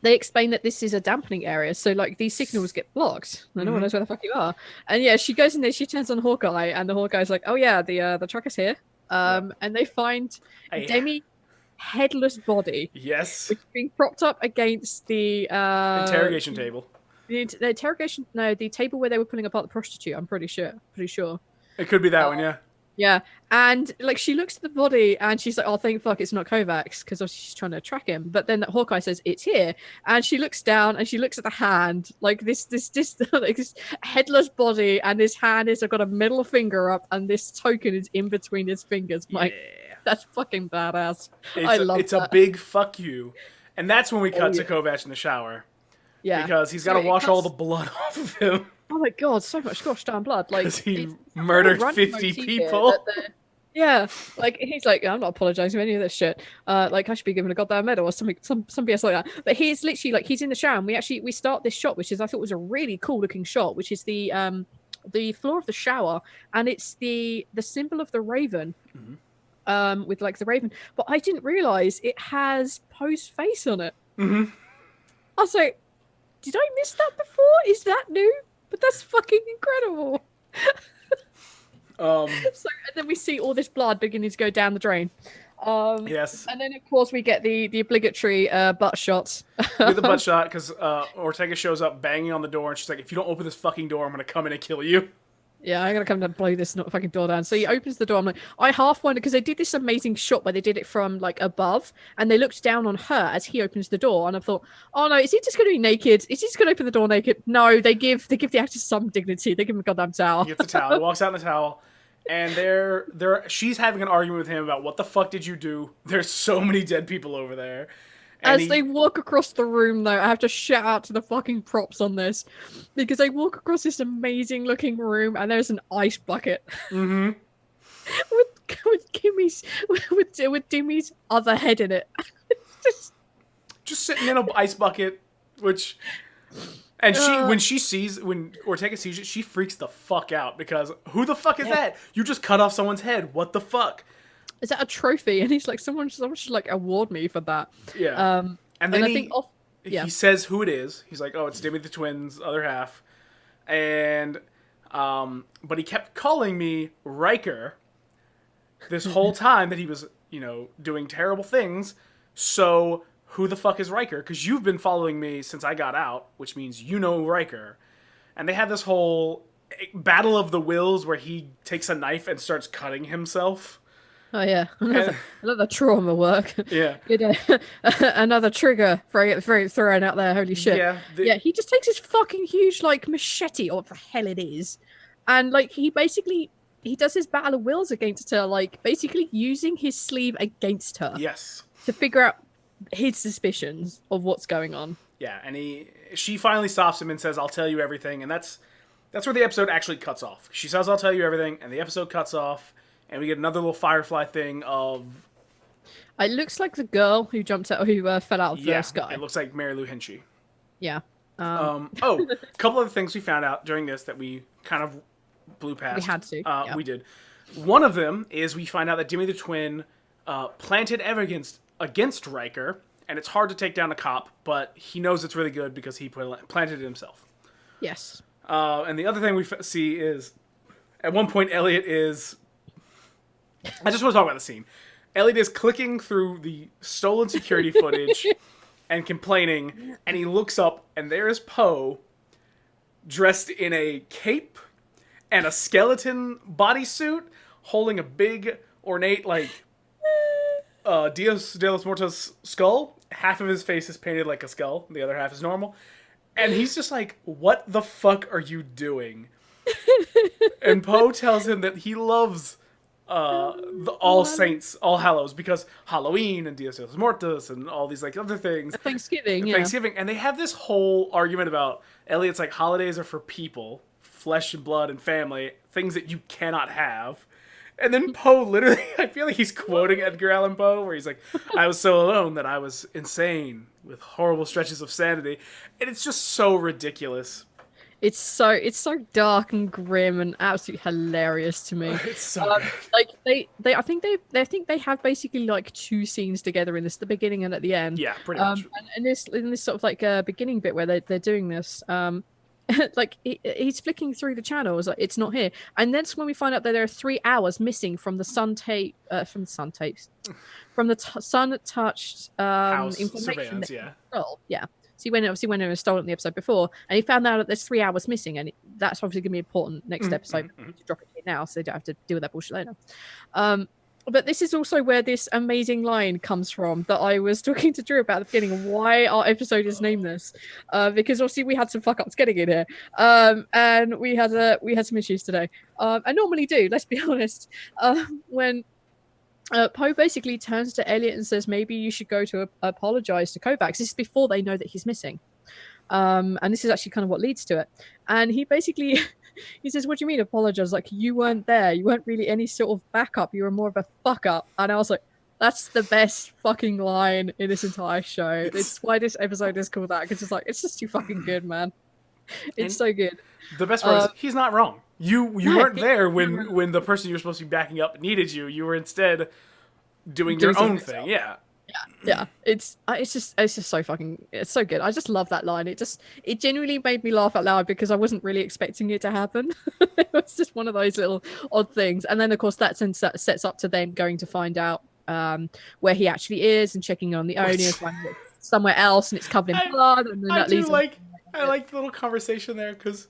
They explain that this is a dampening area, so like these signals get blocked. No one knows where the fuck you are. And yeah, she goes in there, she turns on Hawkeye, and the Hawkeye's like, "Oh yeah, the truck is here." And they find Demi headless body. Yes. Which is being propped up against the interrogation table. The table where they were pulling apart the prostitute. I'm pretty sure. It could be that one, yeah. Yeah, and like she looks at the body and she's like, "Oh, thank fuck, it's not Kovacs," because she's trying to track him. But then Hawkeye says it's here, and she looks down and she looks at the hand, like this like this headless body, and this hand has got a middle finger up, and this token is in between his fingers. Like, that's fucking badass. I love it. It's a big fuck you, and that's when we cut to Kovac in the shower, Yeah. because he's got to wash all the blood off of him. Oh my god, so much gosh damn blood! Like Because he it's murdered running 50 motif here people. yeah, like he's like, I'm not apologizing for any of this shit. Like I should be given a goddamn medal or something, some BS like that. But he's literally like he's in the shower, and we start this shot, which is I thought was a really cool looking shot, which is the floor of the shower, and it's the symbol of the raven, with like the raven. But I didn't realize it has Poe's face on it. Mm-hmm. I was like, did I miss that before? Is that new? But that's fucking incredible. So, and then we see all this blood beginning to go down the drain. Yes. And then, of course, we get the obligatory butt shots. We get the butt shot because Ortega shows up banging on the door, and she's like, if you don't open this fucking door, I'm going to come in and kill you. Yeah, I'm going to come and blow this fucking door down. So he opens the door. I'm like, I half wonder, because they did this amazing shot where they did it from, like, above, and they looked down on her as he opens the door, and I thought, oh no, is he just going to be naked? Is he just going to open the door naked? No, they give the actors some dignity. They give him a goddamn towel. He gets a towel. He walks out in a towel. And she's having an argument with him about what the fuck did you do? There's so many dead people over there. And As they walk across the room, though, I have to shout out to the fucking props on this, because they walk across this amazing looking room, and there's an ice bucket Mm-hmm. with Kimmy's with Dimmy's other head in it. Just sitting in an ice bucket, which. And when Ortega sees it, she freaks the fuck out because who the fuck is that? You just cut off someone's head. What the fuck? Is that a trophy? And he's like, someone should like award me for that. Yeah. And then he says who it is. He's like, oh, it's Dimmy the twins, other half. And but he kept calling me Riker this whole time that he was, doing terrible things. So who the fuck is Riker? Because you've been following me since I got out, which means you know Riker. And they have this whole battle of the wills where he takes a knife and starts cutting himself. Oh yeah, another trauma work. Yeah. Another trigger thrown out there. Holy shit. Yeah. He just takes his fucking huge like machete, or what the hell it is, and like he does his battle of wills against her, like basically using his sleeve against her. Yes. To figure out his suspicions of what's going on. Yeah, and she finally stops him and says, I'll tell you everything, and that's where the episode actually cuts off. She says, I'll tell you everything, and the episode cuts off, and we get another little Firefly thing of... It looks like the girl who fell out of the sky. It looks like Mary Lou Hinchy. Yeah. A couple of things we found out during this that we kind of blew past. We had to. We did. One of them is we find out that Dimmy the Twin planted evidence against Riker, and it's hard to take down a cop, but he knows it's really good because he planted it himself. Yes. And the other thing we see is, at one point, Elliot is... I just want to talk about the scene. Elliot is clicking through the stolen security footage and complaining, and he looks up, and there's Poe dressed in a cape and a skeleton bodysuit, holding a big, ornate, like... Dios de los Muertos skull. Half of his face is painted like a skull. The other half is normal. And he's just like, what the fuck are you doing? And Poe tells him that he loves the All Saints, All Hallows, because Halloween and Dios de los Muertos and all these like other things. Thanksgiving. And they have this whole argument about Elliot's like, holidays are for people, flesh and blood and family, things that you cannot have. And then Poe literally, I feel like he's quoting Edgar Allan Poe, where he's like, I was so alone that I was insane with horrible stretches of sanity. And it's just so ridiculous. It's so dark and grim and absolutely hilarious to me. It's so good. Like I think they have basically like two scenes together in this, the beginning and at the end. Yeah, pretty much. And in this sort of like beginning bit where they're doing this, like he's flicking through the channels, like it's not here, and that's when we find out that there are 3 hours missing from the sun touched House information. surveillance, yeah. Yeah. So he went in and stole it in the episode before, and he found out that there's 3 hours missing, and that's obviously going to be important next episode. To drop it here now, so they don't have to deal with that bullshit later. But this is also where this amazing line comes from that I was talking to Drew about at the beginning of why our episode is named this. Because obviously we had some fuck ups getting in here. And we had some issues today. I normally do, let's be honest. When Poe basically turns to Elliot and says, maybe you should go to apologize to Kovacs. This is before they know that he's missing. And this is actually kind of what leads to it. And he basically he says, "What do you mean apologize? Like you weren't there. You weren't really any sort of backup. You were more of a fuck up." And I was like, "That's the best fucking line in this entire show. It's why this episode is called that because it's just too fucking good, man. It's so good." The best part is he's not wrong. You weren't there no. when the person you're supposed to be backing up needed you. You were instead doing your own thing. Yeah. Yeah, it's just so fucking it's so good. I just love that line. It genuinely made me laugh out loud because I wasn't really expecting it to happen. It was just one of those little odd things. And then of course that sets up to them going to find out where he actually is and checking on the owner, finding it somewhere else, and it's covered in blood. And then that leads. I like the little conversation there because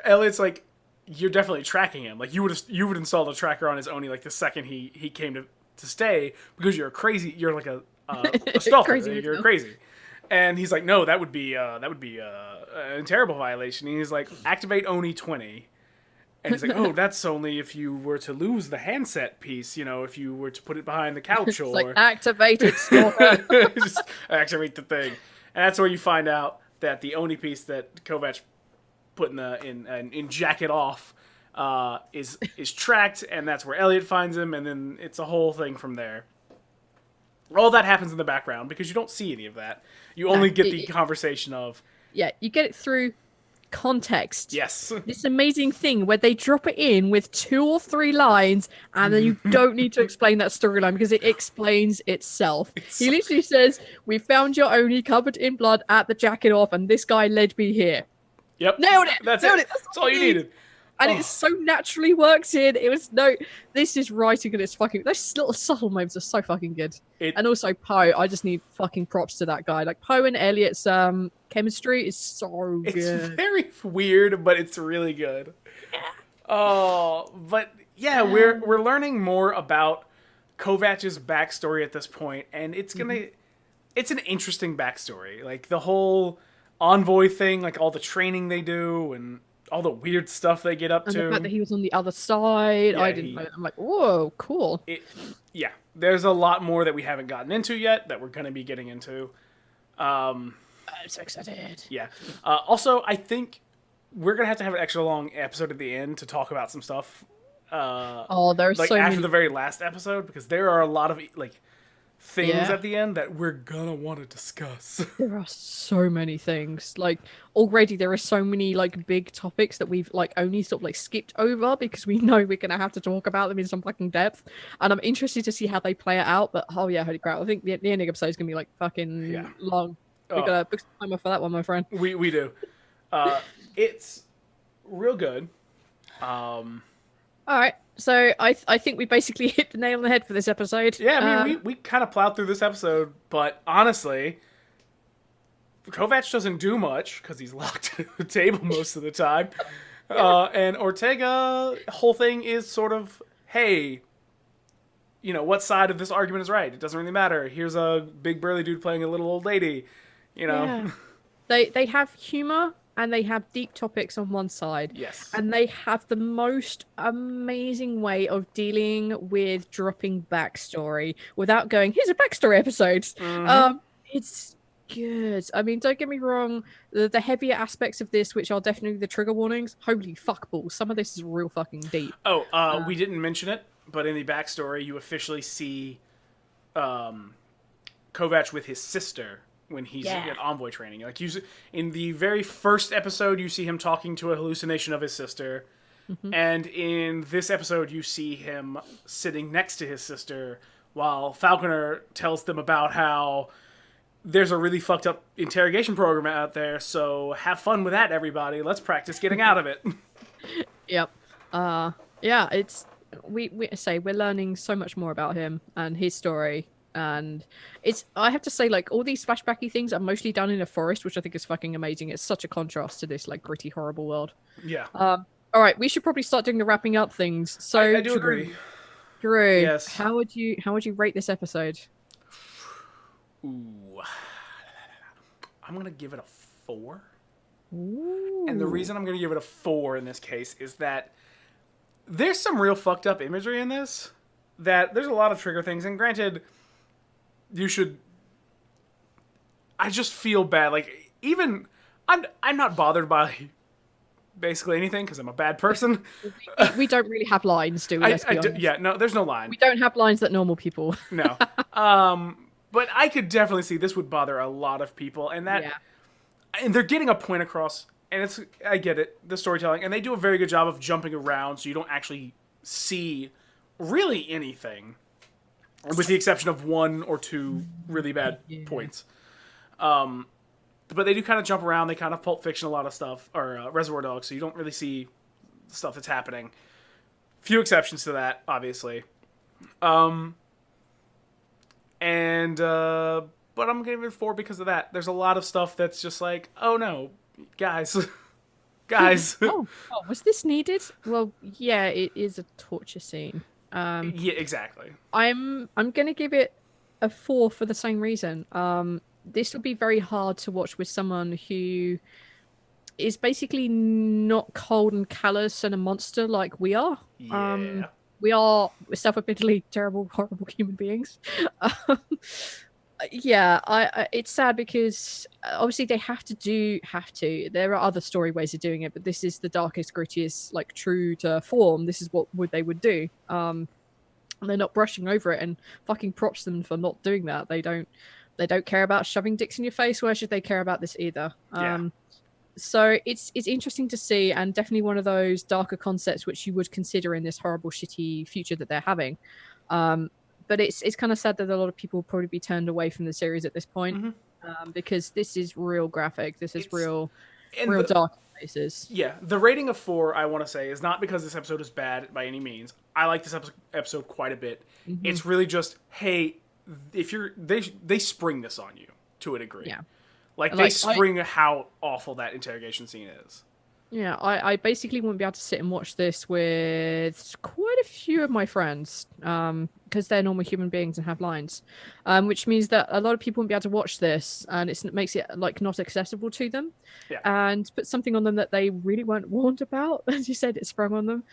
Elliot's like, you're definitely tracking him. Like you would install a tracker on his Oni like the second he came to stay because you're crazy. You're like a stalker. You're crazy. And he's like, no, that would be a terrible violation. And he's like, activate Oni 20. And he's like, oh, that's only if you were to lose the handset piece. You know, if you were to put it behind the couch or like activated stalker. Just activate the thing. And that's where you find out that the Oni piece that Kovac put in jacket off is tracked, and that's where Elliot finds him, and then it's a whole thing from there. All that happens in the background because you don't see any of that. You only get the conversation of... Yeah, you get it through context. Yes. This amazing thing where they drop it in with 2 or 3 lines, and then you don't need to explain that storyline because it explains itself. He literally says, "We found your Oni covered in blood at the jacket off, and this guy led me here." Yep. Nailed it. That's Nailed it. That's all you needed. And it so naturally works in. This is writing and it's fucking, those little subtle moments are so fucking good. And also Poe, I just need fucking props to that guy. Like Poe and Elliot's chemistry is so good. It's very weird, but it's really good. Yeah. Oh, but yeah, we're learning more about Kovac's backstory at this point, and it's an interesting backstory. Like the whole envoy thing, like all the training they do and all the weird stuff they get up to. And the fact that he was on the other side, I didn't know. I'm like, whoa, cool. Yeah, there's a lot more that we haven't gotten into yet that we're going to be getting into. I'm so excited. Yeah. Also, I think we're going to have an extra long episode at the end to talk about some stuff. There's like so after many... the very last episode, because there are a lot of like things at the end that we're gonna want to discuss. There are so many things. Like already there are so many like big topics that we've like only sort of like skipped over because we know we're gonna have to talk about them in some fucking depth. And I'm interested to see how they play it out. But holy crap, I think the ending episode is gonna be like fucking long. We gotta book some time off for that one, my friend. We do. It's real good. All right. So I think we basically hit the nail on the head for this episode. Yeah, I mean, we kind of plowed through this episode, but honestly, Kovac doesn't do much because he's locked at the table most of the time. And Ortega, whole thing is sort of, hey, you know, what side of this argument is right? It doesn't really matter. Here's a big burly dude playing a little old lady, you know. Yeah. They have humor. And they have deep topics on one side. Yes. And they have the most amazing way of dealing with dropping backstory without going, here's a backstory episode. It's good. I mean, don't get me wrong. The heavier aspects of this, which are definitely the trigger warnings, holy fuckballs. Some of this is real fucking deep. Oh, we didn't mention it, but in the backstory, you officially see Kovac with his sister when he's at envoy training. Like in the very first episode, you see him talking to a hallucination of his sister. And in this episode, you see him sitting next to his sister while Falconer tells them about how there's a really fucked up interrogation program out there, so have fun with that, everybody. Let's practice getting out of it. Yep. Yeah, it's... we're learning so much more about him and his story. And I have to say, like, all these flashbacky things are mostly done in a forest, which I think is fucking amazing. It's such a contrast to this, like, gritty, horrible world. Yeah. All right, we should probably start doing the wrapping up things. So, I do agree. Drew, yes. How would you rate this episode? Ooh. I'm going to give it a 4. Ooh. And the reason I'm going to give it a 4 in this case is that there's some real fucked up imagery in this. That there's a lot of trigger things, and granted... I just feel bad. Like, even I'm not bothered by basically anything because I'm a bad person. We don't really have lines, do we? Let's be honest. Yeah, no, there's no line. We don't have lines that normal people. No. But I could definitely see this would bother a lot of people, and Yeah. they're getting a point across, and I get it, the storytelling, and they do a very good job of jumping around so you don't actually see really anything, with the exception of one or two really bad points. But they do kind of jump around. They kind of Pulp Fiction a lot of stuff, or Reservoir Dogs, so you don't really see stuff that's happening. Few exceptions to that, obviously. But I'm gonna give it 4 because of that. There's a lot of stuff that's just like, oh no, guys, guys. Oh, was this needed? Well, yeah, it is a torture scene. Yeah, exactly. I'm gonna give it a 4 for the same reason. This would be very hard to watch with someone who is basically not cold and callous and a monster like we are. Yeah. We're self-admittedly terrible, horrible human beings. Yeah, it's sad because obviously they have to. There are other story ways of doing it, but this is the darkest, grittiest, like true to form. This is what they would do. And they're not brushing over it, and fucking props them for not doing that. They don't care about shoving dicks in your face. Why should they care about this either? Yeah. So it's interesting to see, and definitely one of those darker concepts which you would consider in this horrible, shitty future that they're having. But it's kind of sad that a lot of people will probably be turned away from the series at this point, because this is real graphic. This is real dark places. Yeah, the rating of 4, I want to say, is not because this episode is bad by any means. I like this episode quite a bit. It's really just, hey, if they spring this on you to a degree. Yeah. Like they spring how awful that interrogation scene is. Yeah, I basically wouldn't be able to sit and watch this with quite a few of my friends, because they're normal human beings and have lines, which means that a lot of people won't be able to watch this, and it makes it like not accessible to them, and put something on them that they really weren't warned about. As you said, it sprung on them.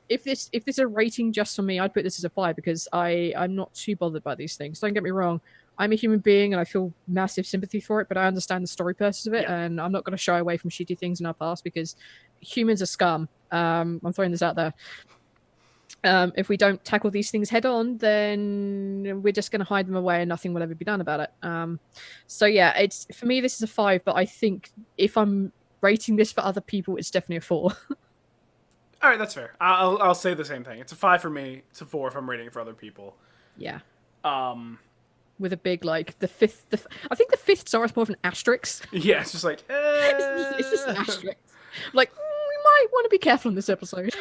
If this is a rating just for me, I'd put this as a 5 because I'm not too bothered by these things. Don't get me wrong. I'm a human being and I feel massive sympathy for it, but I understand the story purpose of it, and I'm not going to shy away from shitty things in our past because humans are scum. I'm throwing this out there. If we don't tackle these things head on, then we're just going to hide them away and nothing will ever be done about it. So yeah, for me, this is a 5, but I think if I'm rating this for other people, it's definitely a 4. All right, that's fair. I'll say the same thing. It's a 5 for me. It's a 4 if I'm rating it for other people. Yeah. With a big, like, the fifth... I think the fifth Zoro's more of an asterisk. Yeah, it's just like... It's just an asterisk. Like, we might want to be careful in this episode.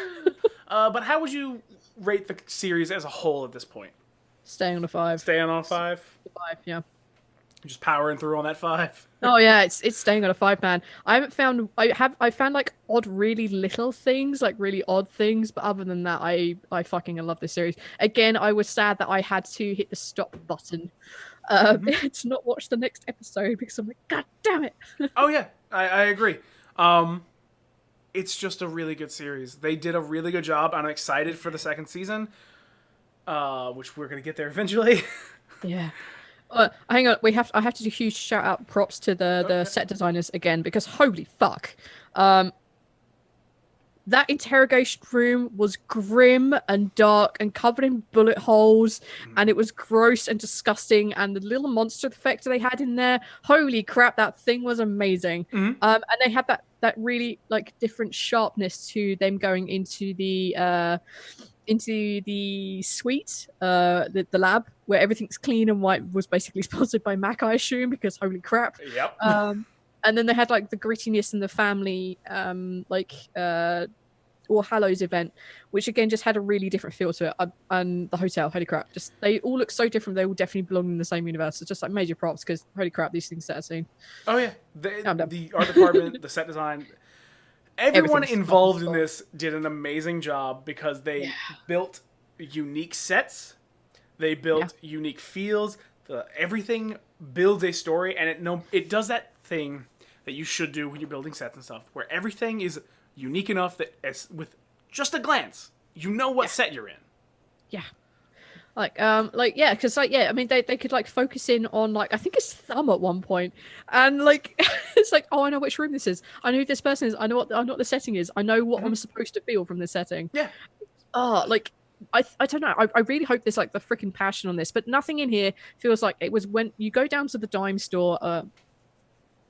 But how would you rate the series as a whole at this point? Staying on a 5. Staying on a 5? 5, yeah. Just powering through on that 5? Oh yeah, it's staying on a 5, man. I found like odd, really little things, like really odd things, but other than that, I fucking love this series. Again, I was sad that I had to hit the stop button to not watch the next episode because I'm like, God damn it. Oh yeah, I agree. It's just a really good series. They did a really good job. I'm excited for the second season, which we're gonna get there eventually. Yeah. Hang on, I have to do huge shout out props to the set designers again because holy fuck, that interrogation room was grim and dark and covered in bullet holes, and it was gross and disgusting. And the little monster effect they had in there, holy crap, that thing was amazing. And they had that really like different sharpness to them going into the suite, the lab where everything's clean and white, was basically sponsored by Mac, I assume, because holy crap. Yep. And then they had like the grittiness and the family, All Hallows event, which again just had a really different feel to it. And the hotel, holy crap, just they all look so different. They all definitely belong in the same universe. It's just like major props because holy crap, these things set a scene. Oh yeah, the art department, the set design. Everyone involved in this did an amazing job because they built unique sets, they built unique feels. Everything builds a story, and it does that thing that you should do when you're building sets and stuff, where everything is unique enough that with just a glance, you know what set you're in. Yeah. Yeah, because I mean, they could like focus in on like I think his thumb at one point, and like it's like, oh, I know which room this is. I know who this person is. I know what the setting is. I know what I'm supposed to feel from the setting. Yeah. Oh, like I don't know. I really hope there's like the freaking passion on this, but nothing in here feels like it was when you go down to the dime store.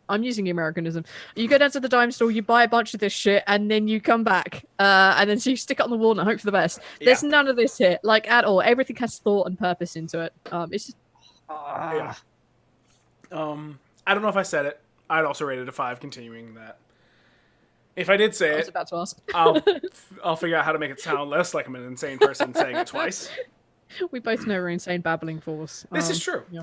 I'm using the Americanism. You go down to the dime store, you buy a bunch of this shit, and then you come back, and then so you stick it on the wall and hope for the best. There's none of this here, like at all. Everything has thought and purpose into it. It's just, yeah. I don't know if I said it. I'd also rate it a 5. Continuing that. If I did say I was it, about to ask. I'll figure out how to make it sound less like I'm an insane person saying it twice. We both know we're insane babbling fools. This is true. Yeah.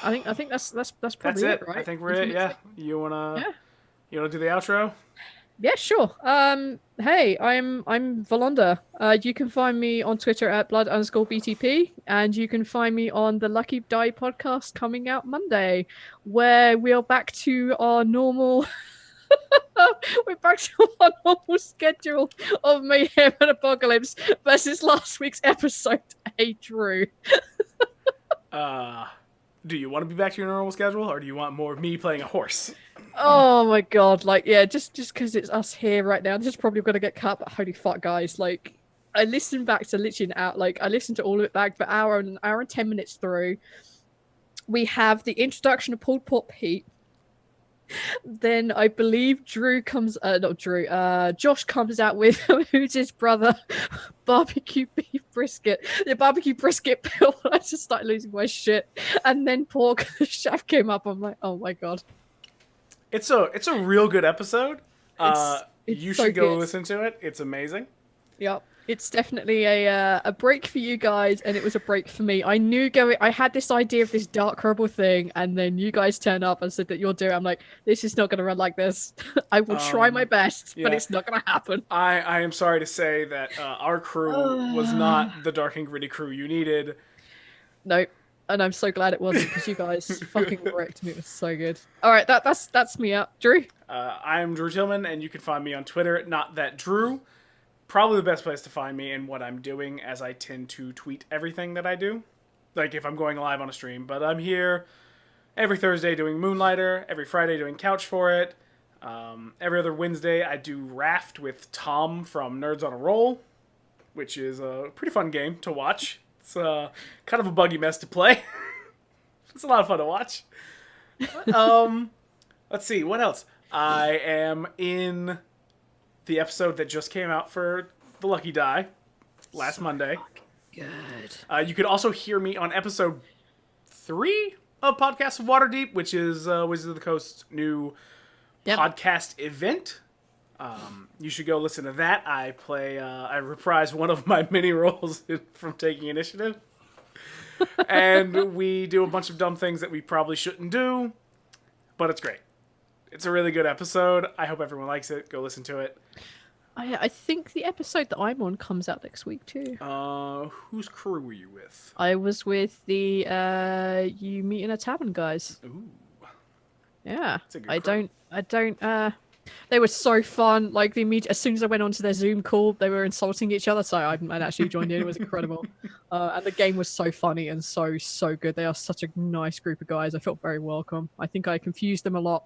I think that's probably that's it. right? I think we're it. Yeah. You wanna do the outro? Yeah, sure. Hey, I'm Volonda. You can find me on Twitter at blood_BTP, and you can find me on the Lucky Die podcast coming out Monday, where we are back to our normal. We're back to our normal schedule of Mayhem and Apocalypse versus last week's episode. Hey, Drew. Do you want to be back to your normal schedule, or do you want more of me playing a horse? Oh my god, like, yeah, just because it's us here right now, this is probably going to get cut, but holy fuck, guys, like, I listened back to literally I listened to all of it back for an hour and 10 minutes through. We have the introduction of Pulled Pork Pete. Then I believe Josh comes out with who's his brother, barbecue beef brisket. The barbecue brisket bill. I just started losing my shit. And then Pork the chef came up. I'm like, oh my god. It's a real good episode. It's you so should go good. listen to it. It's amazing. Yep. It's definitely a break for you guys, and it was a break for me. I had this idea of this dark, horrible thing, and then you guys turn up and said that you'll do it. I'm like, this is not going to run like this. I will try my best, but it's not going to happen. I am sorry to say that our crew was not the dark and gritty crew you needed. Nope. And I'm so glad it wasn't, because you guys fucking wrecked me. It was so good. All right, that's me up. Drew? I'm Drew Tillman, and you can find me on Twitter at NotThatDrew. Probably the best place to find me and what I'm doing, as I tend to tweet everything that I do. Like if I'm going live on a stream. But I'm here every Thursday doing Moonlighter, every Friday doing Couch for It. Every other Wednesday I do Raft with Tom from Nerds on a Roll, which is a pretty fun game to watch. It's kind of a buggy mess to play. It's a lot of fun to watch. Let's see, what else? I am in the episode that just came out for The Lucky Die last Monday. Good. You could also hear me on episode 3 of Podcast of Waterdeep, which is Wizards of the Coast's new podcast event. You should go listen to that. I reprise one of my mini roles from Taking Initiative. And we do a bunch of dumb things that we probably shouldn't do, but it's great. It's a really good episode. I hope everyone likes it. Go listen to it. I think the episode that I'm on comes out next week too. Whose crew were you with? I was with the You Meet in a Tavern guys. Ooh. Yeah. That's a good crew. I don't they were so fun. Like as soon as I went onto their Zoom call, they were insulting each other. So I actually joined in. It was incredible. And the game was so funny and so good. They are such a nice group of guys. I felt very welcome. I think I confused them a lot.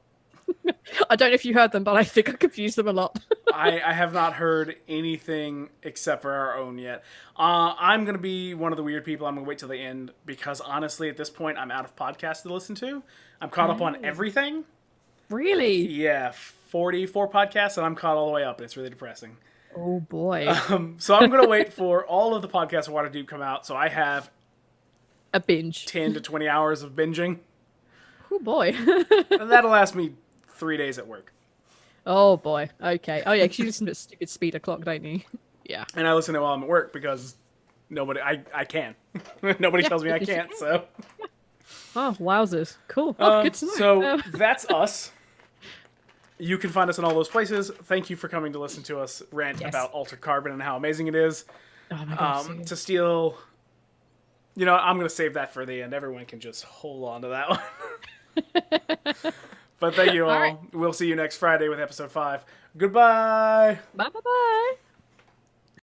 I don't know if you heard them, but I think I confused them a lot. I have not heard anything except for our own yet. I'm going to be one of the weird people. I'm going to wait till the end because honestly, at this point, I'm out of podcasts to listen to. I'm caught up on everything. Really? Yeah, 44 podcasts, and I'm caught all the way up, and it's really depressing. Oh, boy. So I'm going to wait for all of the podcasts of Waterdeep come out, so I have a binge. 10 to 20 hours of binging. Oh, boy. And that'll last me 3 days at work. Oh, boy. Okay. Oh, yeah, because you listen to stupid speeder clock, don't you? Yeah. And I listen to it while I'm at work because I can. Nobody tells me I can't, so. Oh, wowzers. Cool. Oh, good to know. So that's us. You can find us in all those places. Thank you for coming to listen to us rant about Altered Carbon and how amazing it is. Oh my God, to steal... You know, I'm going to save that for the end. Everyone can just hold on to that one. But thank you all. Right. We'll see you next Friday with episode 5. Goodbye. Bye-bye-bye.